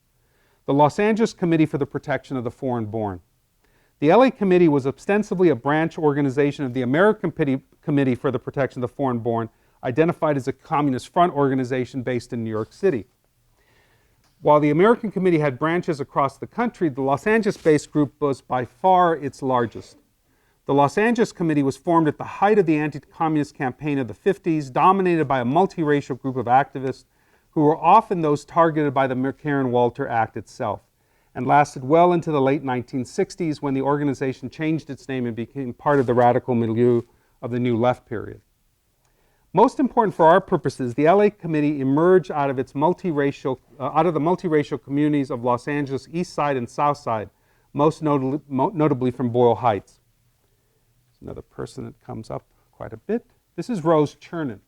The Los Angeles Committee for the Protection of the Foreign-Born. The LA Committee was ostensibly a branch organization of the American Committee for the Protection of the Foreign-Born, identified as a Communist Front organization based in New York City. While the American Committee had branches across the country, the Los Angeles-based group was by far its largest. The Los Angeles Committee was formed at the height of the anti-communist campaign of the 50s, dominated by a multiracial group of activists who were often those targeted by the McCarran-Walter Act itself, and lasted well into the late 1960s when the organization changed its name and became part of the radical milieu of the New Left period. Most important for our purposes, the LA Committee emerged out of the multiracial communities of Los Angeles East Side and South Side, most notably from Boyle Heights. There's another person that comes up quite a bit. This is Rose Chernin.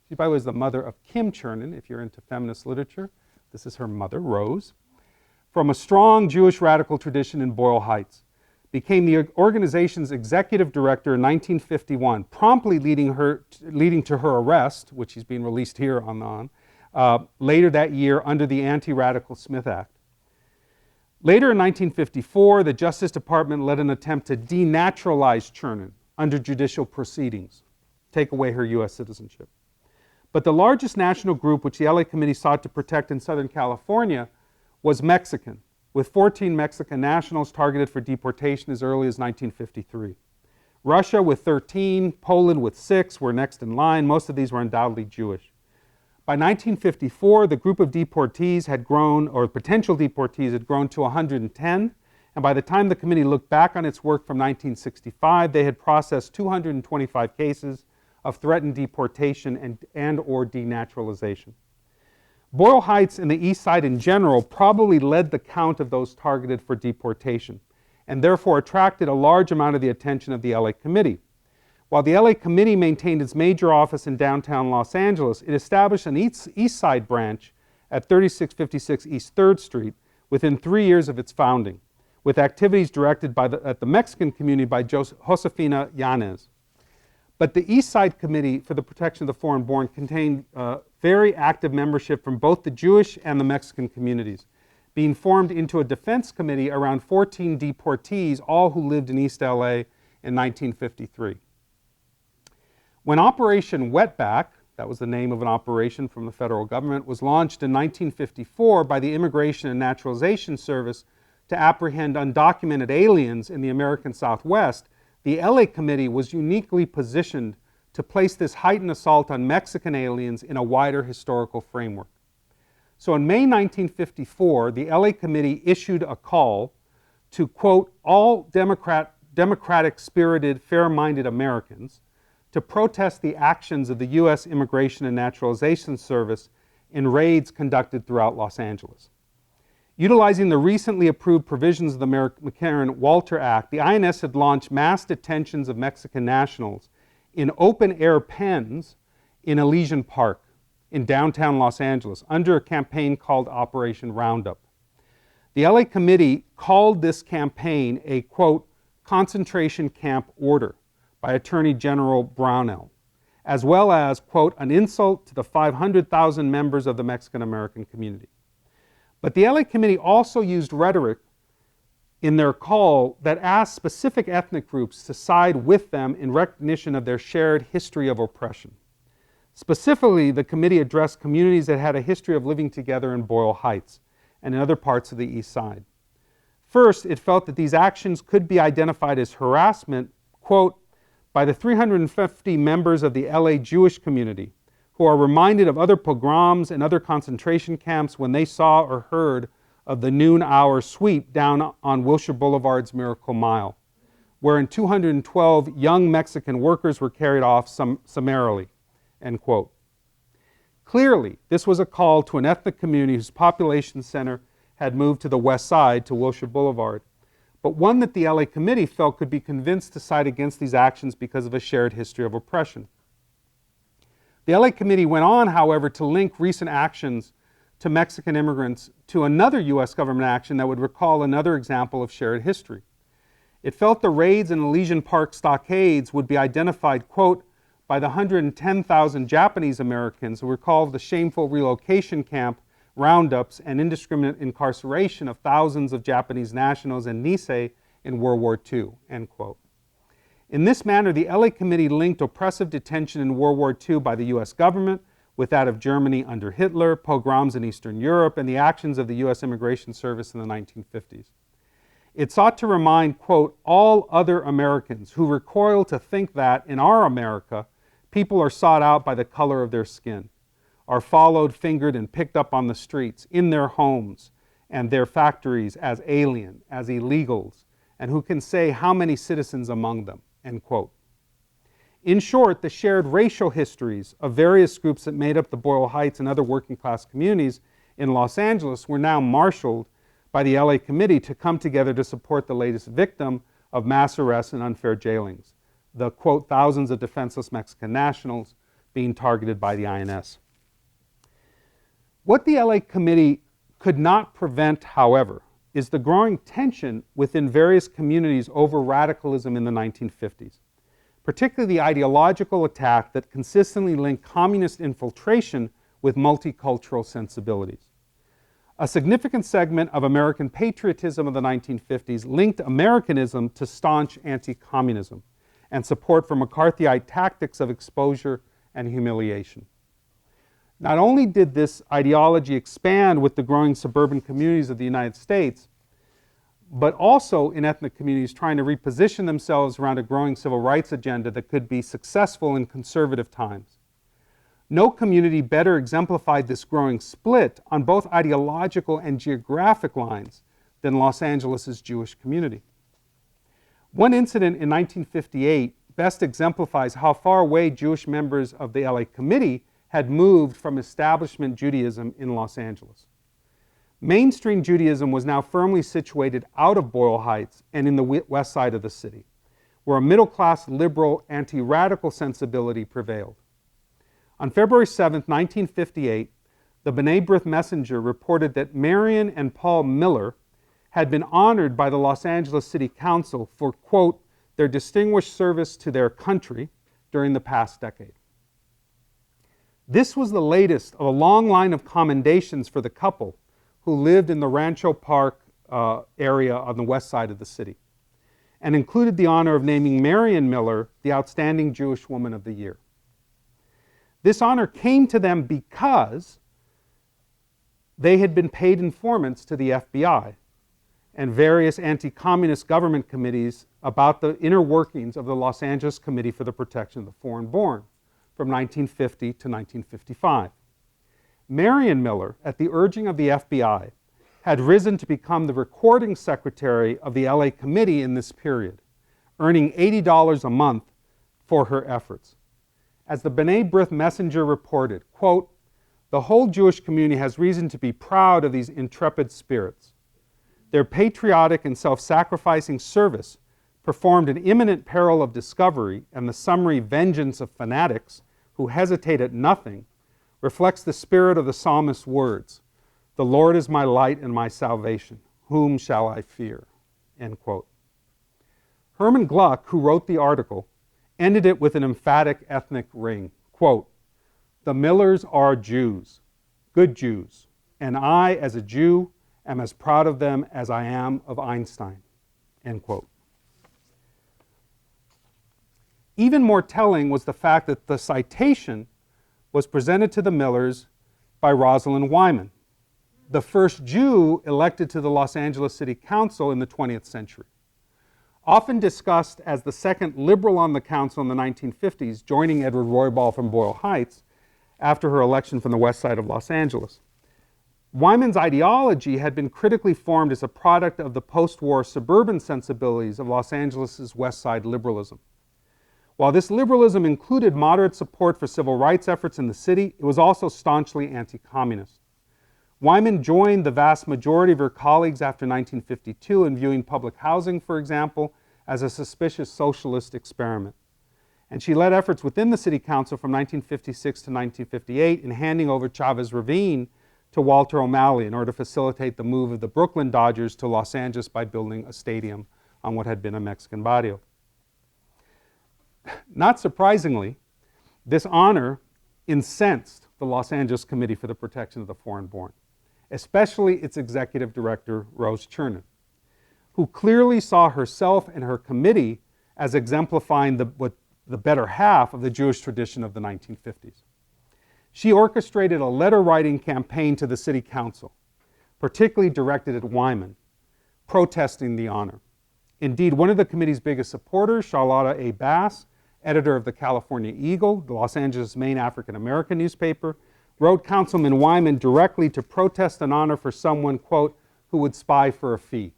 She, by the way, is the mother of Kim Chernin, if you're into feminist literature. This is her mother, Rose. From a strong Jewish radical tradition in Boyle Heights. Became the organization's executive director in 1951, promptly leading to her arrest, which she's being released here later that year under the Anti-Radical Smith Act. Later in 1954, the Justice Department led an attempt to denaturalize Chernin under judicial proceedings, take away her U.S. citizenship. But the largest national group which the LA Committee sought to protect in Southern California was Mexican, with 14 Mexican nationals targeted for deportation as early as 1953. Russia with 13, Poland with 6 were next in line. Most of these were undoubtedly Jewish. By 1954, the group of deportees had grown, or potential deportees had grown to 110, and by the time the committee looked back on its work from 1965, they had processed 225 cases of threatened deportation and or denaturalization. Boyle Heights and the East Side in general probably led the count of those targeted for deportation, and therefore attracted a large amount of the attention of the LA Committee. While the LA Committee maintained its major office in downtown Los Angeles, it established an East Side branch at 3656 East 3rd Street within 3 years of its founding, with activities directed at the Mexican community by Josefina Yanez. But the East Side Committee for the Protection of the Foreign-Born contained very active membership from both the Jewish and the Mexican communities, being formed into a defense committee around 14 deportees, all who lived in East LA in 1953. When Operation Wetback, that was the name of an operation from the federal government, was launched in 1954 by the Immigration and Naturalization Service to apprehend undocumented aliens in the American Southwest, the LA Committee was uniquely positioned to place this heightened assault on Mexican aliens in a wider historical framework. So in May 1954, the LA Committee issued a call to, quote, all democratic-spirited, fair-minded Americans to protest the actions of the U.S. Immigration and Naturalization Service in raids conducted throughout Los Angeles. Utilizing the recently approved provisions of the McCarran-Walter Act, the INS had launched mass detentions of Mexican nationals in open-air pens in Elysian Park in downtown Los Angeles under a campaign called Operation Roundup. The LA Committee called this campaign a, quote, concentration camp order by Attorney General Brownell, as well as, quote, an insult to the 500,000 members of the Mexican-American community. But the LA Committee also used rhetoric in their call that asked specific ethnic groups to side with them in recognition of their shared history of oppression. Specifically, the committee addressed communities that had a history of living together in Boyle Heights and in other parts of the East Side. First, it felt that these actions could be identified as harassment, quote, by the 350 members of the LA Jewish community who are reminded of other pogroms and other concentration camps when they saw or heard of the noon-hour sweep down on Wilshire Boulevard's Miracle Mile, wherein 212 young Mexican workers were carried off summarily, end quote. Clearly, this was a call to an ethnic community whose population center had moved to the west side, to Wilshire Boulevard, but one that the LA Committee felt could be convinced to side against these actions because of a shared history of oppression. The LA Committee went on, however, to link recent actions to Mexican immigrants to another U.S. government action that would recall another example of shared history. It felt the raids in Elysian Park stockades would be identified, quote, by the 110,000 Japanese Americans who were called the shameful relocation camp, roundups, and indiscriminate incarceration of thousands of Japanese nationals and Nisei in World War II, end quote. In this manner, the LA Committee linked oppressive detention in World War II by the US government with that of Germany under Hitler, pogroms in Eastern Europe, and the actions of the US Immigration Service in the 1950s. It sought to remind, quote, all other Americans who recoil to think that in our America, people are sought out by the color of their skin, are followed, fingered, and picked up on the streets, in their homes and their factories as alien, as illegals, and who can say how many citizens among them, end quote. In short, the shared racial histories of various groups that made up the Boyle Heights and other working class communities in Los Angeles were now marshaled by the LA Committee to come together to support the latest victim of mass arrests and unfair jailings, the, quote, thousands of defenseless Mexican nationals being targeted by the INS. What the LA Committee could not prevent, however, is the growing tension within various communities over radicalism in the 1950s, particularly the ideological attack that consistently linked communist infiltration with multicultural sensibilities. A significant segment of American patriotism of the 1950s linked Americanism to staunch anti-communism and support for McCarthyite tactics of exposure and humiliation. Not only did this ideology expand with the growing suburban communities of the United States, but also in ethnic communities trying to reposition themselves around a growing civil rights agenda that could be successful in conservative times. No community better exemplified this growing split on both ideological and geographic lines than Los Angeles' Jewish community. One incident in 1958 best exemplifies how far away Jewish members of the LA Committee had moved from establishment Judaism in Los Angeles. Mainstream Judaism was now firmly situated out of Boyle Heights and in the west side of the city, where a middle-class, liberal, anti-radical sensibility prevailed. On February 7, 1958, the B'nai B'rith Messenger reported that Marion and Paul Miller had been honored by the Los Angeles City Council for, quote, their distinguished service to their country during the past decade. This was the latest of a long line of commendations for the couple who lived in the Rancho Park area on the west side of the city, and included the honor of naming Marion Miller the Outstanding Jewish Woman of the Year. This honor came to them because they had been paid informants to the FBI and various anti-communist government committees about the inner workings of the Los Angeles Committee for the Protection of the Foreign Born from 1950 to 1955. Marion Miller, at the urging of the FBI, had risen to become the recording secretary of the LA Committee in this period, earning $80 a month for her efforts. As the B'nai B'rith Messenger reported, quote, the whole Jewish community has reason to be proud of these intrepid spirits. Their patriotic and self-sacrificing service, performed in imminent peril of discovery and the summary vengeance of fanatics who hesitate at nothing, reflects the spirit of the psalmist's words, the Lord is my light and my salvation, whom shall I fear, end quote. Herman Gluck, who wrote the article, ended it with an emphatic ethnic ring, quote, the Millers are Jews, good Jews, and I, as a Jew, am as proud of them as I am of Einstein, end quote. Even more telling was the fact that the citation was presented to the Millers by Rosalind Wyman, the first Jew elected to the Los Angeles City Council in the 20th century. Often discussed as the second liberal on the council in the 1950s, joining Edward Roybal from Boyle Heights after her election from the west side of Los Angeles. Wyman's ideology had been critically formed as a product of the post-war suburban sensibilities of Los Angeles' west side liberalism. While this liberalism included moderate support for civil rights efforts in the city, it was also staunchly anti-communist. Wyman joined the vast majority of her colleagues after 1952 in viewing public housing, for example, as a suspicious socialist experiment. And she led efforts within the City Council from 1956 to 1958 in handing over Chavez Ravine to Walter O'Malley in order to facilitate the move of the Brooklyn Dodgers to Los Angeles by building a stadium on what had been a Mexican barrio. Not surprisingly, This honor incensed the Los Angeles Committee for the Protection of the Foreign-Born, especially its executive director, Rose Chernin, who clearly saw herself and her committee as exemplifying the better half of the Jewish tradition of the 1950s. She orchestrated a letter-writing campaign to the city council, particularly directed at Wyman, protesting the honor. Indeed, one of the committee's biggest supporters, Charlotta A. Bass, editor of the California Eagle, the Los Angeles' main African-American newspaper, wrote Councilman Wyman directly to protest an honor for someone, quote, who would spy for a fee.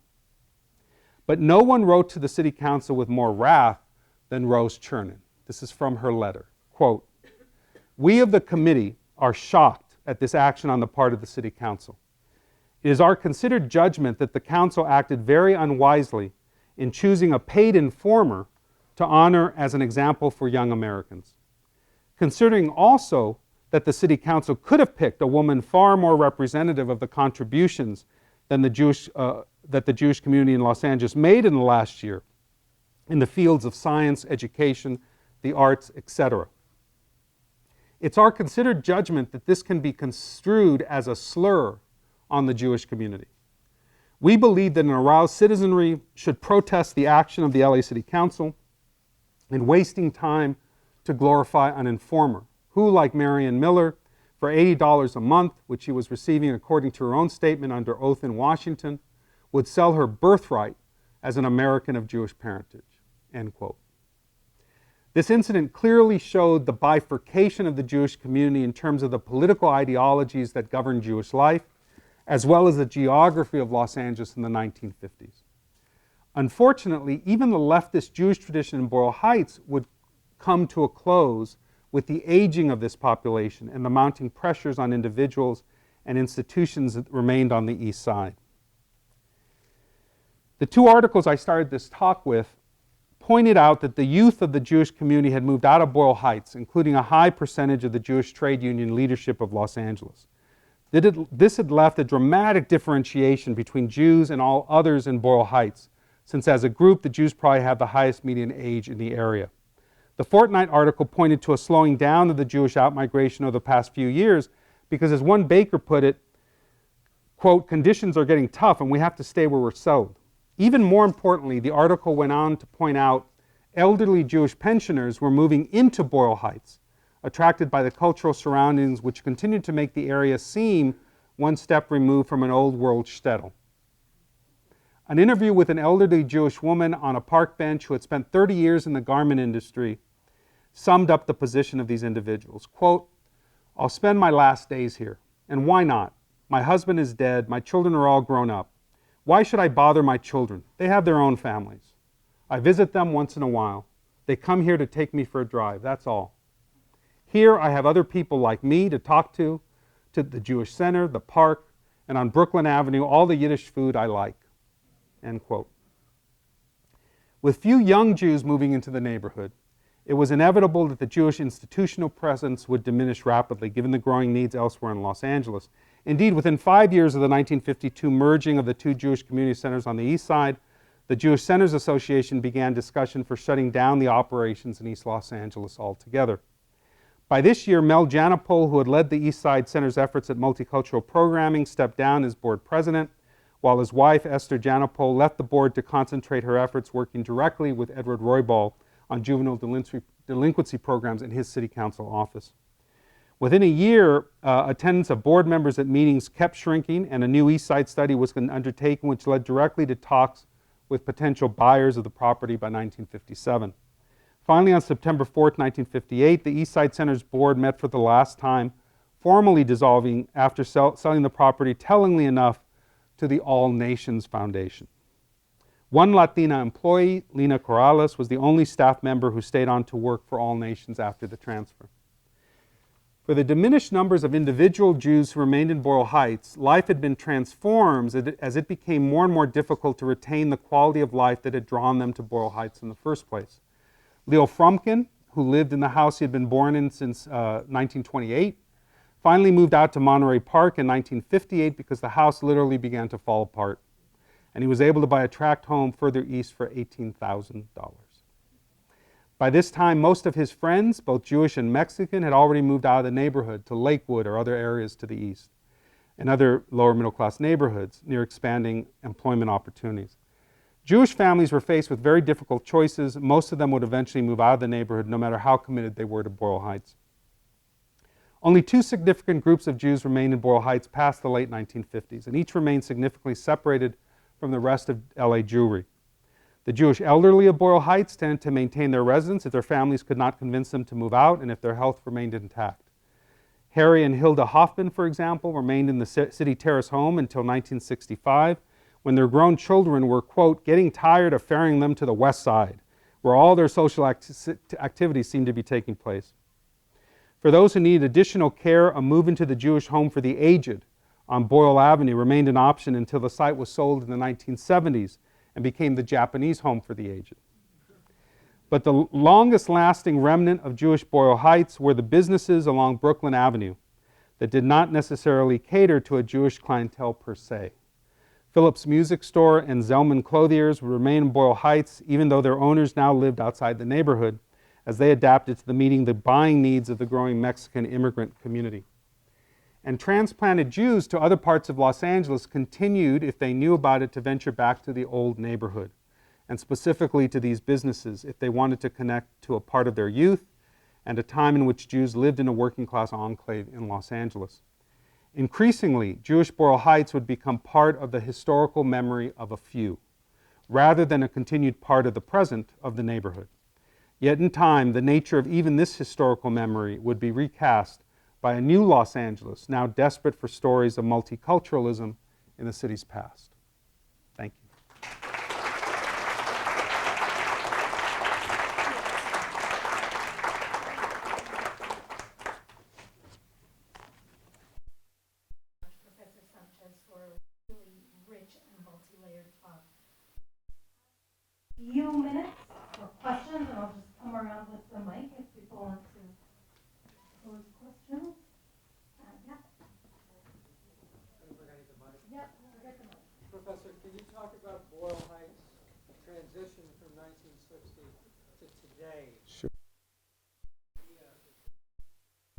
But no one wrote to the city council with more wrath than Rose Chernin. This is from her letter. Quote, "We of the committee are shocked at this action on the part of the city council. It is our considered judgment that the council acted very unwisely in choosing a paid informer to honor as an example for young Americans. Considering also that the city council could have picked a woman far more representative of the contributions than that the Jewish community in Los Angeles made in the last year in the fields of science, education, the arts, etc. It's our considered judgment that this can be construed as a slur on the Jewish community. We believe that an aroused citizenry should protest the action of the LA City Council in wasting time to glorify an informer who, like Marion Miller, for $80 a month, which she was receiving according to her own statement under oath in Washington, would sell her birthright as an American of Jewish parentage," end quote. This incident clearly showed the bifurcation of the Jewish community in terms of the political ideologies that govern Jewish life, as well as the geography of Los Angeles in the 1950s. Unfortunately, even the leftist Jewish tradition in Boyle Heights would come to a close with the aging of this population and the mounting pressures on individuals and institutions that remained on the east side. The two articles I started this talk with pointed out that the youth of the Jewish community had moved out of Boyle Heights, including a high percentage of the Jewish trade union leadership of Los Angeles. This had left a dramatic differentiation between Jews and all others in Boyle Heights, since as a group, the Jews probably have the highest median age in the area. The Fortnight article pointed to a slowing down of the Jewish outmigration over the past few years because, as one baker put it, quote, "conditions are getting tough and we have to stay where we're settled." Even more importantly, the article went on to point out elderly Jewish pensioners were moving into Boyle Heights, attracted by the cultural surroundings which continued to make the area seem one step removed from an old world shtetl. An interview with an elderly Jewish woman on a park bench who had spent 30 years in the garment industry summed up the position of these individuals. Quote, "I'll spend my last days here, and why not? My husband is dead, my children are all grown up. Why should I bother my children? They have their own families. I visit them once in a while. They come here to take me for a drive, that's all. Here I have other people like me to talk to the Jewish Center, the park, and on Brooklyn Avenue, all the Yiddish food I like," end quote. With few young Jews moving into the neighborhood, it was inevitable that the Jewish institutional presence would diminish rapidly, given the growing needs elsewhere in Los Angeles. Indeed, within 5 years of the 1952 merging of the two Jewish community centers on the east side, the Jewish Centers Association began discussion for shutting down the operations in East Los Angeles altogether. By this year, Mel Janopol, who had led the East Side Center's efforts at multicultural programming, stepped down as board president, while his wife, Esther Janopol, left the board to concentrate her efforts working directly with Edward Roybal on juvenile delinquency programs in his city council office. Within a year, attendance of board members at meetings kept shrinking, and a new East Side study was undertaken, which led directly to talks with potential buyers of the property by 1957. Finally, on September 4th, 1958, the East Side Center's board met for the last time, formally dissolving after selling the property, tellingly enough, to the All Nations Foundation. One Latina employee, Lena Corrales, was the only staff member who stayed on to work for All Nations after the transfer. For the diminished numbers of individual Jews who remained in Boyle Heights, life had been transformed as it became more and more difficult to retain the quality of life that had drawn them to Boyle Heights in the first place. Leo Frumkin, who lived in the house he had been born in since 1928, finally moved out to Monterey Park in 1958 because the house literally began to fall apart, and he was able to buy a tract home further east for $18,000. By this time, most of his friends, both Jewish and Mexican, had already moved out of the neighborhood to Lakewood or other areas to the east, and other lower middle class neighborhoods near expanding employment opportunities. Jewish families were faced with very difficult choices. Most of them would eventually move out of the neighborhood no matter how committed they were to Boyle Heights. Only two significant groups of Jews remained in Boyle Heights past the late 1950s, and each remained significantly separated from the rest of LA Jewry. The Jewish elderly of Boyle Heights tended to maintain their residence if their families could not convince them to move out and if their health remained intact. Harry and Hilda Hoffman, for example, remained in the City Terrace home until 1965, when their grown children were, quote, getting tired of ferrying them to the west side, where all their social activities seemed to be taking place. For those who needed additional care, a move into the Jewish home for the aged on Boyle Avenue remained an option until the site was sold in the 1970s and became the Japanese home for the aged. But the longest lasting remnant of Jewish Boyle Heights were the businesses along Brooklyn Avenue that did not necessarily cater to a Jewish clientele per se. Phillips Music Store and Zellman Clothiers would remain in Boyle Heights even though their owners now lived outside the neighborhood as they adapted to meeting the buying needs of the growing Mexican immigrant community. And transplanted Jews to other parts of Los Angeles continued, if they knew about it, to venture back to the old neighborhood, and specifically to these businesses if they wanted to connect to a part of their youth and a time in which Jews lived in a working class enclave in Los Angeles. Increasingly, Jewish Boyle Heights would become part of the historical memory of a few, rather than a continued part of the present of the neighborhood. Yet in time, the nature of even this historical memory would be recast by a new Los Angeles, now desperate for stories of multiculturalism in the city's past. Thank you. Professor Sánchez for a really rich and multi-layered talk. Few minutes for questions, and I'll just come around with the mic if people want to pose questions. Yeah. Yeah, forget the mic. Professor, can you talk about Boyle Heights transition from 1960 to today? Sure.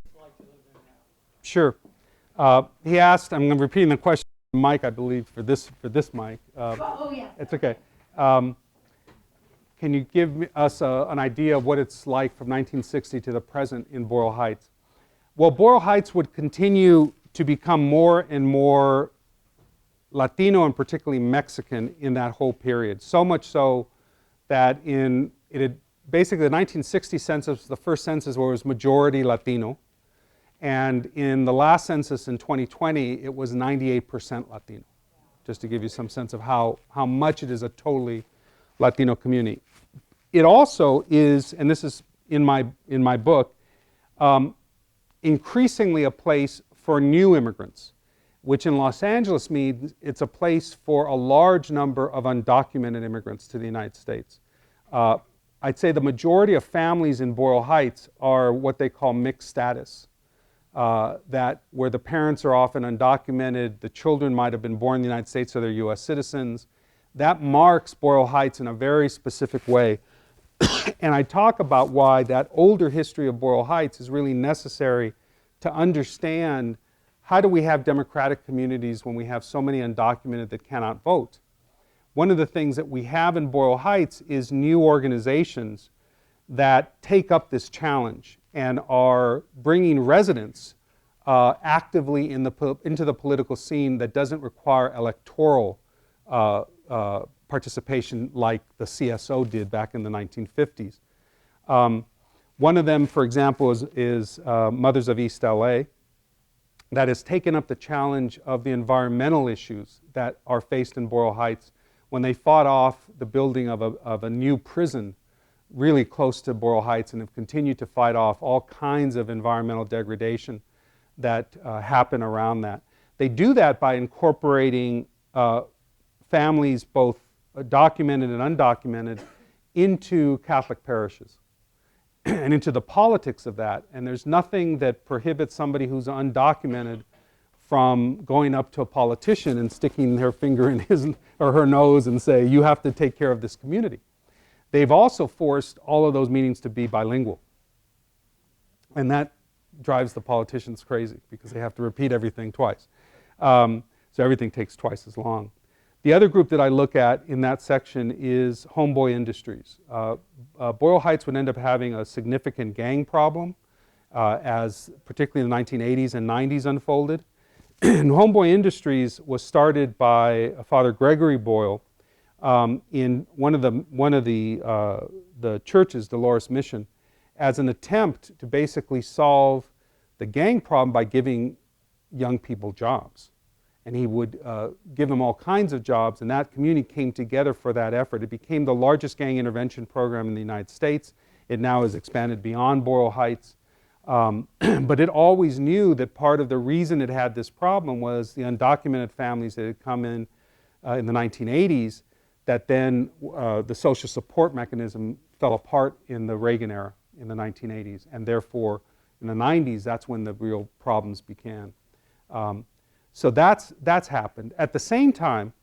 It's like to live there now. Sure. He asked, I'm repeating the question, Mike, I believe, for this mic. Oh, yeah. It's okay. Can you give us an idea of what it's like from 1960 to the present in Boyle Heights? Well, Boyle Heights would continue to become more and more Latino and particularly Mexican in that whole period. So much so that basically the 1960 census was the first census where it was majority Latino. And in the last census in 2020, it was 98% Latino, just to give you some sense of how much it is a totally Latino community. It also is, and this is in my book, increasingly a place for new immigrants, which in Los Angeles means it's a place for a large number of undocumented immigrants to the United States. I'd say the majority of families in Boyle Heights are what they call mixed status. Where the parents are often undocumented, the children might have been born in the United States, so they're U.S. citizens. That marks Boyle Heights in a very specific way. And I talk about why that older history of Boyle Heights is really necessary to understand how do we have democratic communities when we have so many undocumented that cannot vote. One of the things that we have in Boyle Heights is new organizations that take up this challenge and are bringing residents actively into the political scene that doesn't require electoral participation like the CSO did back in the 1950s. One of them, for example, is Mothers of East LA, that has taken up the challenge of the environmental issues that are faced in Boyle Heights when they fought off the building of a new prison really close to Boyle Heights and have continued to fight off all kinds of environmental degradation that happen around that. They do that by incorporating families, both documented and undocumented, into Catholic parishes and into the politics of that. And there's nothing that prohibits somebody who's undocumented from going up to a politician and sticking their finger in his or her nose and say, you have to take care of this community. They've also forced all of those meetings to be bilingual. And that drives the politicians crazy because they have to repeat everything twice. So everything takes twice as long. The other group that I look at in that section is homeboy industries. Boyle Heights would end up having a significant gang problem as particularly the 1980s and 90s unfolded. And homeboy industries was started by Father Gregory Boyle in one of the churches, Dolores Mission, as an attempt to basically solve the gang problem by giving young people jobs. And he would give them all kinds of jobs, and that community came together for that effort. It became the largest gang intervention program in the United States. It now has expanded beyond Boyle Heights. But it always knew that part of the reason it had this problem was the undocumented families that had come in the 1980s, that then the social support mechanism fell apart in the Reagan era in the 1980s. And therefore, in the 90s, that's when the real problems began. So that's happened. At the same time,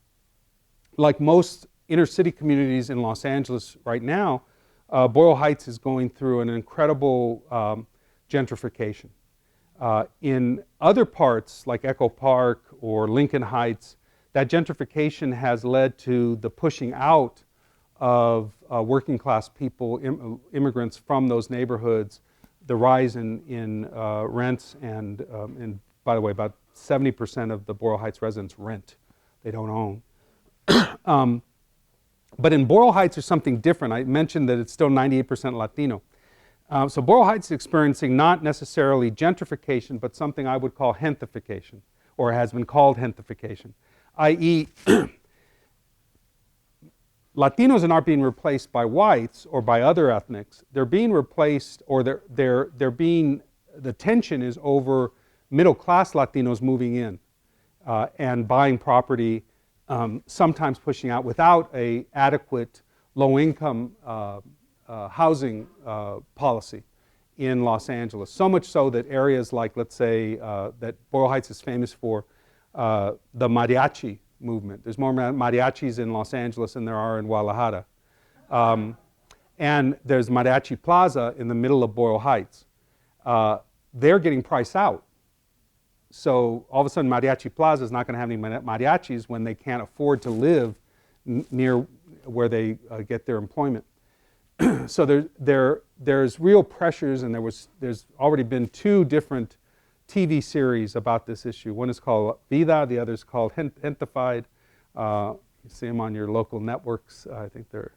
like most inner city communities in Los Angeles right now, Boyle Heights is going through an incredible gentrification. In other parts, like Echo Park or Lincoln Heights, that gentrification has led to the pushing out of working class people, immigrants from those neighborhoods, the rise in rents, and by the way, about 70% of the Boyle Heights residents rent. They don't own. But in Boyle Heights, there's something different. I mentioned that it's still 98% Latino. So Boyle Heights is experiencing not necessarily gentrification, but something I would call gentrification, or has been called gentrification, i.e., Latinos are not being replaced by whites or by other ethnics. They're being replaced, or they're being, the tension is over middle-class Latinos moving in and buying property, sometimes pushing out without an adequate low-income housing policy in Los Angeles. So much so that areas like, let's say, that Boyle Heights is famous for, the mariachi movement. There's more mariachis in Los Angeles than there are in Guadalajara. And there's Mariachi Plaza in the middle of Boyle Heights. They're getting priced out. So all of a sudden Mariachi Plaza is not going to have any mariachis when they can't afford to live near where they get their employment. So there's real pressures, and there's already been 2 different TV series about this issue. One is called Vida, the other is called Gentrified. You see them on your local networks. I think they're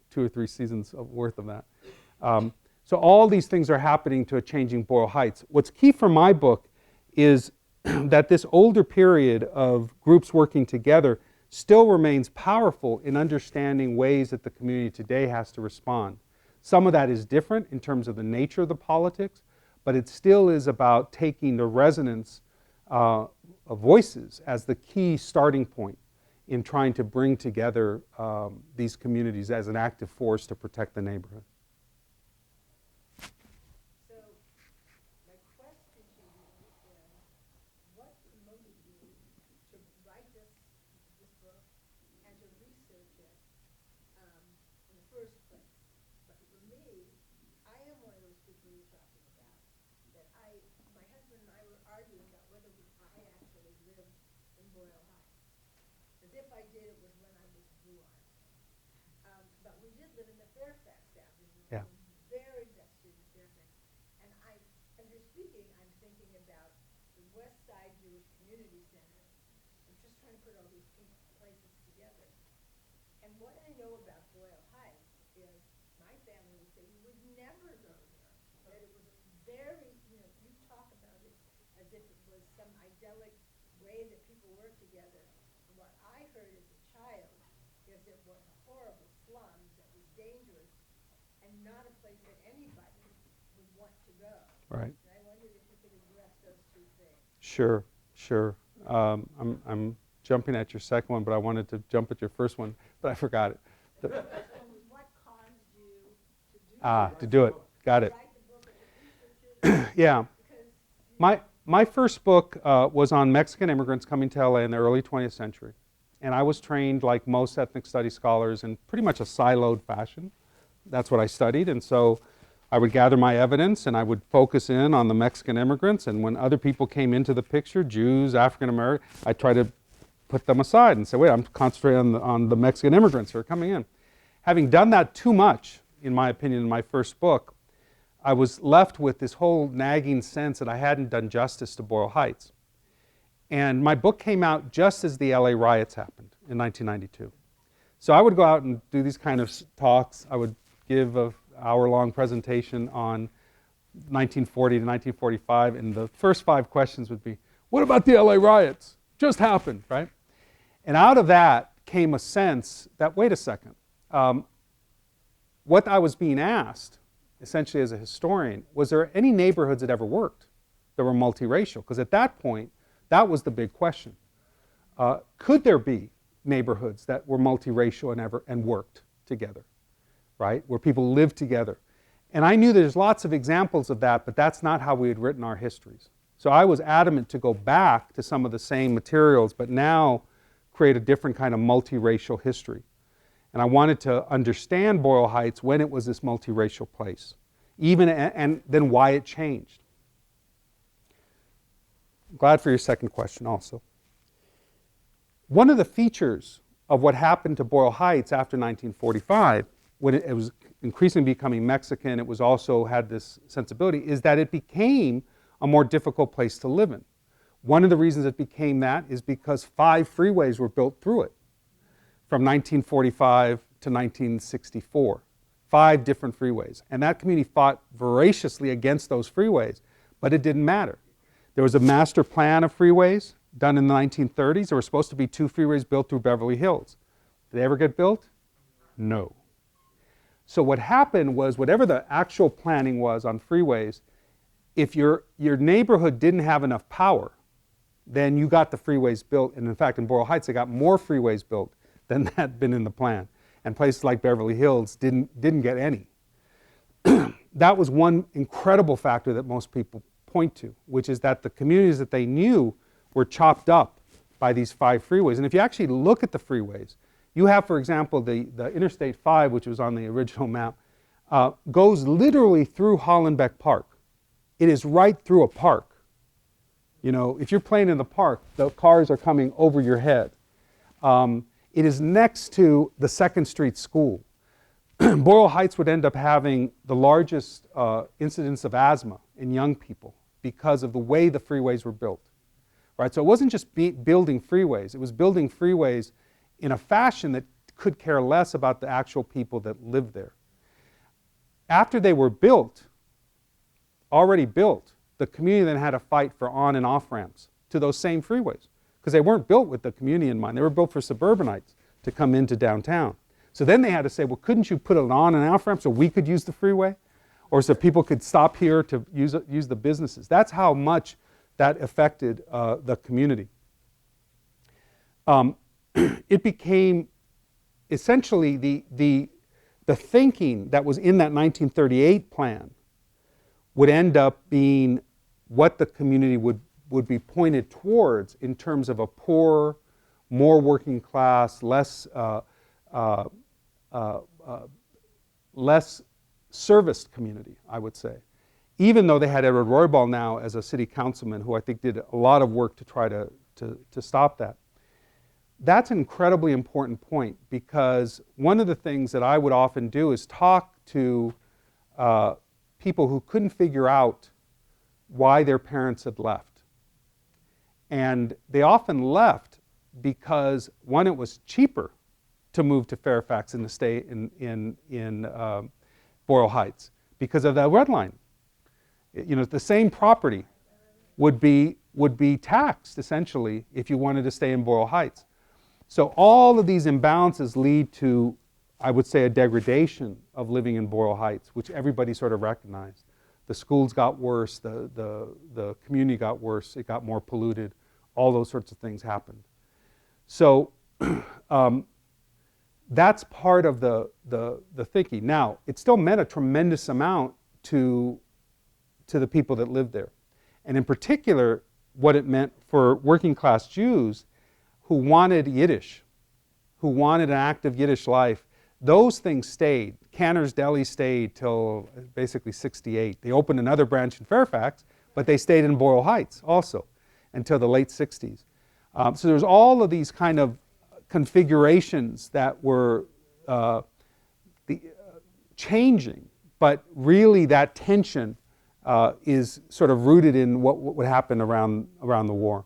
2 or 3 seasons worth of that. So all these things are happening to a changing Boyle Heights. What's key for my book is that this older period of groups working together still remains powerful in understanding ways that the community today has to respond. Some of that is different in terms of the nature of the politics, but it still is about taking the resonance of voices as the key starting point in trying to bring together these communities as an active force to protect the neighborhood. Yeah. Very vested in Fairfax. And as you're speaking, I'm thinking about the West Side Jewish Community Center. I'm just trying to put all these places together. And what I know about Boyle Heights is my family would say we would never go there. That it was a very, you talk about it as if it was some idyllic way that people work together. And what I heard as a child is it was horrible slums, that was dangerous, and not a place that anybody would want to go. Right. And I wondered if you could address those 2 things. Sure. I'm jumping at your second one, but I wanted to jump at your first one, but I forgot it. What caused you to do To do it. Got it. write the book and research it? Yeah. Because My first book was on Mexican immigrants coming to LA in the early 20th century. And I was trained, like most ethnic studies scholars, in pretty much a siloed fashion. That's what I studied. And so I would gather my evidence and I would focus in on the Mexican immigrants. And when other people came into the picture, Jews, African American, I try to put them aside and say, wait, I'm concentrating on the Mexican immigrants who are coming in. Having done that too much, in my opinion, in my first book, I was left with this whole nagging sense that I hadn't done justice to Boyle Heights. And my book came out just as the LA riots happened in 1992. So I would go out and do these kind of talks. I would give an hour-long presentation on 1940 to 1945, and the first 5 questions would be, what about the LA riots? Just happened, right? And out of that came a sense that, wait a second, what I was being asked, essentially as a historian, was there any neighborhoods that ever worked that were multiracial? Because at that point, that was the big question. Could there be neighborhoods that were multiracial and worked together, right? Where people lived together. And I knew there's lots of examples of that, but that's not how we had written our histories. So I was adamant to go back to some of the same materials, but now create a different kind of multiracial history. And I wanted to understand Boyle Heights when it was this multiracial place, and then why it changed. I'm glad for your second question also. One of the features of what happened to Boyle Heights after 1945, when it was increasingly becoming Mexican, it was also had this sensibility, is that it became a more difficult place to live in. One of the reasons it became that is because 5 freeways were built through it from 1945 to 1964. 5 different freeways. And that community fought voraciously against those freeways, but it didn't matter. There was a master plan of freeways done in the 1930s. There were supposed to be 2 freeways built through Beverly Hills. Did they ever get built? No. So what happened was, whatever the actual planning was on freeways, if your neighborhood didn't have enough power, then you got the freeways built. And in fact, in Boyle Heights, they got more freeways built than had been in the plan. And places like Beverly Hills didn't get any. That was one incredible factor that most people point to, which is that the communities that they knew were chopped up by these 5 freeways. And if you actually look at the freeways, you have, for example, the Interstate 5, which was on the original map, goes literally through Hollenbeck Park. It is right through a park. You know, if you're playing in the park, the cars are coming over your head. It is next to the 2nd Street School. Boyle Heights would end up having the largest incidence of asthma in young people because of the way the freeways were built. Right? So it wasn't just building freeways. It was building freeways in a fashion that could care less about the actual people that lived there. After they were built, already built, the community then had to fight for on and off ramps to those same freeways, because they weren't built with the community in mind. They were built for suburbanites to come into downtown. So then they had to say, well, couldn't you put an on and off ramp so we could use the freeway? Or so people could stop here to use the businesses. That's how much that affected the community. It became essentially the thinking that was in that 1938 plan would end up being what the community would be pointed towards in terms of a poorer, more working class, less serviced community, I would say. Even though they had Edward Roybal now as a city councilman, who I think did a lot of work to try to stop that. That's an incredibly important point, because one of the things that I would often do is talk to people who couldn't figure out why their parents had left. And they often left because, one, it was cheaper to move to Fairfax and to stay in Boyle Heights because of that red line. You know, the same property would be taxed essentially if you wanted to stay in Boyle Heights. So all of these imbalances lead to, I would say, a degradation of living in Boyle Heights, which everybody sort of recognized. The schools got worse, the community got worse, it got more polluted, all those sorts of things happened. So that's part of the thinking. Now, it still meant a tremendous amount to the people that lived there. And in particular, what it meant for working class Jews who wanted Yiddish who wanted an active Yiddish life, those things stayed. Canner's Deli stayed till basically 68. They opened another branch in Fairfax, but they stayed in Boyle Heights also until the late 60s. So there's all of these kind of configurations that were changing, but really that tension is sort of rooted in what would happen around the war.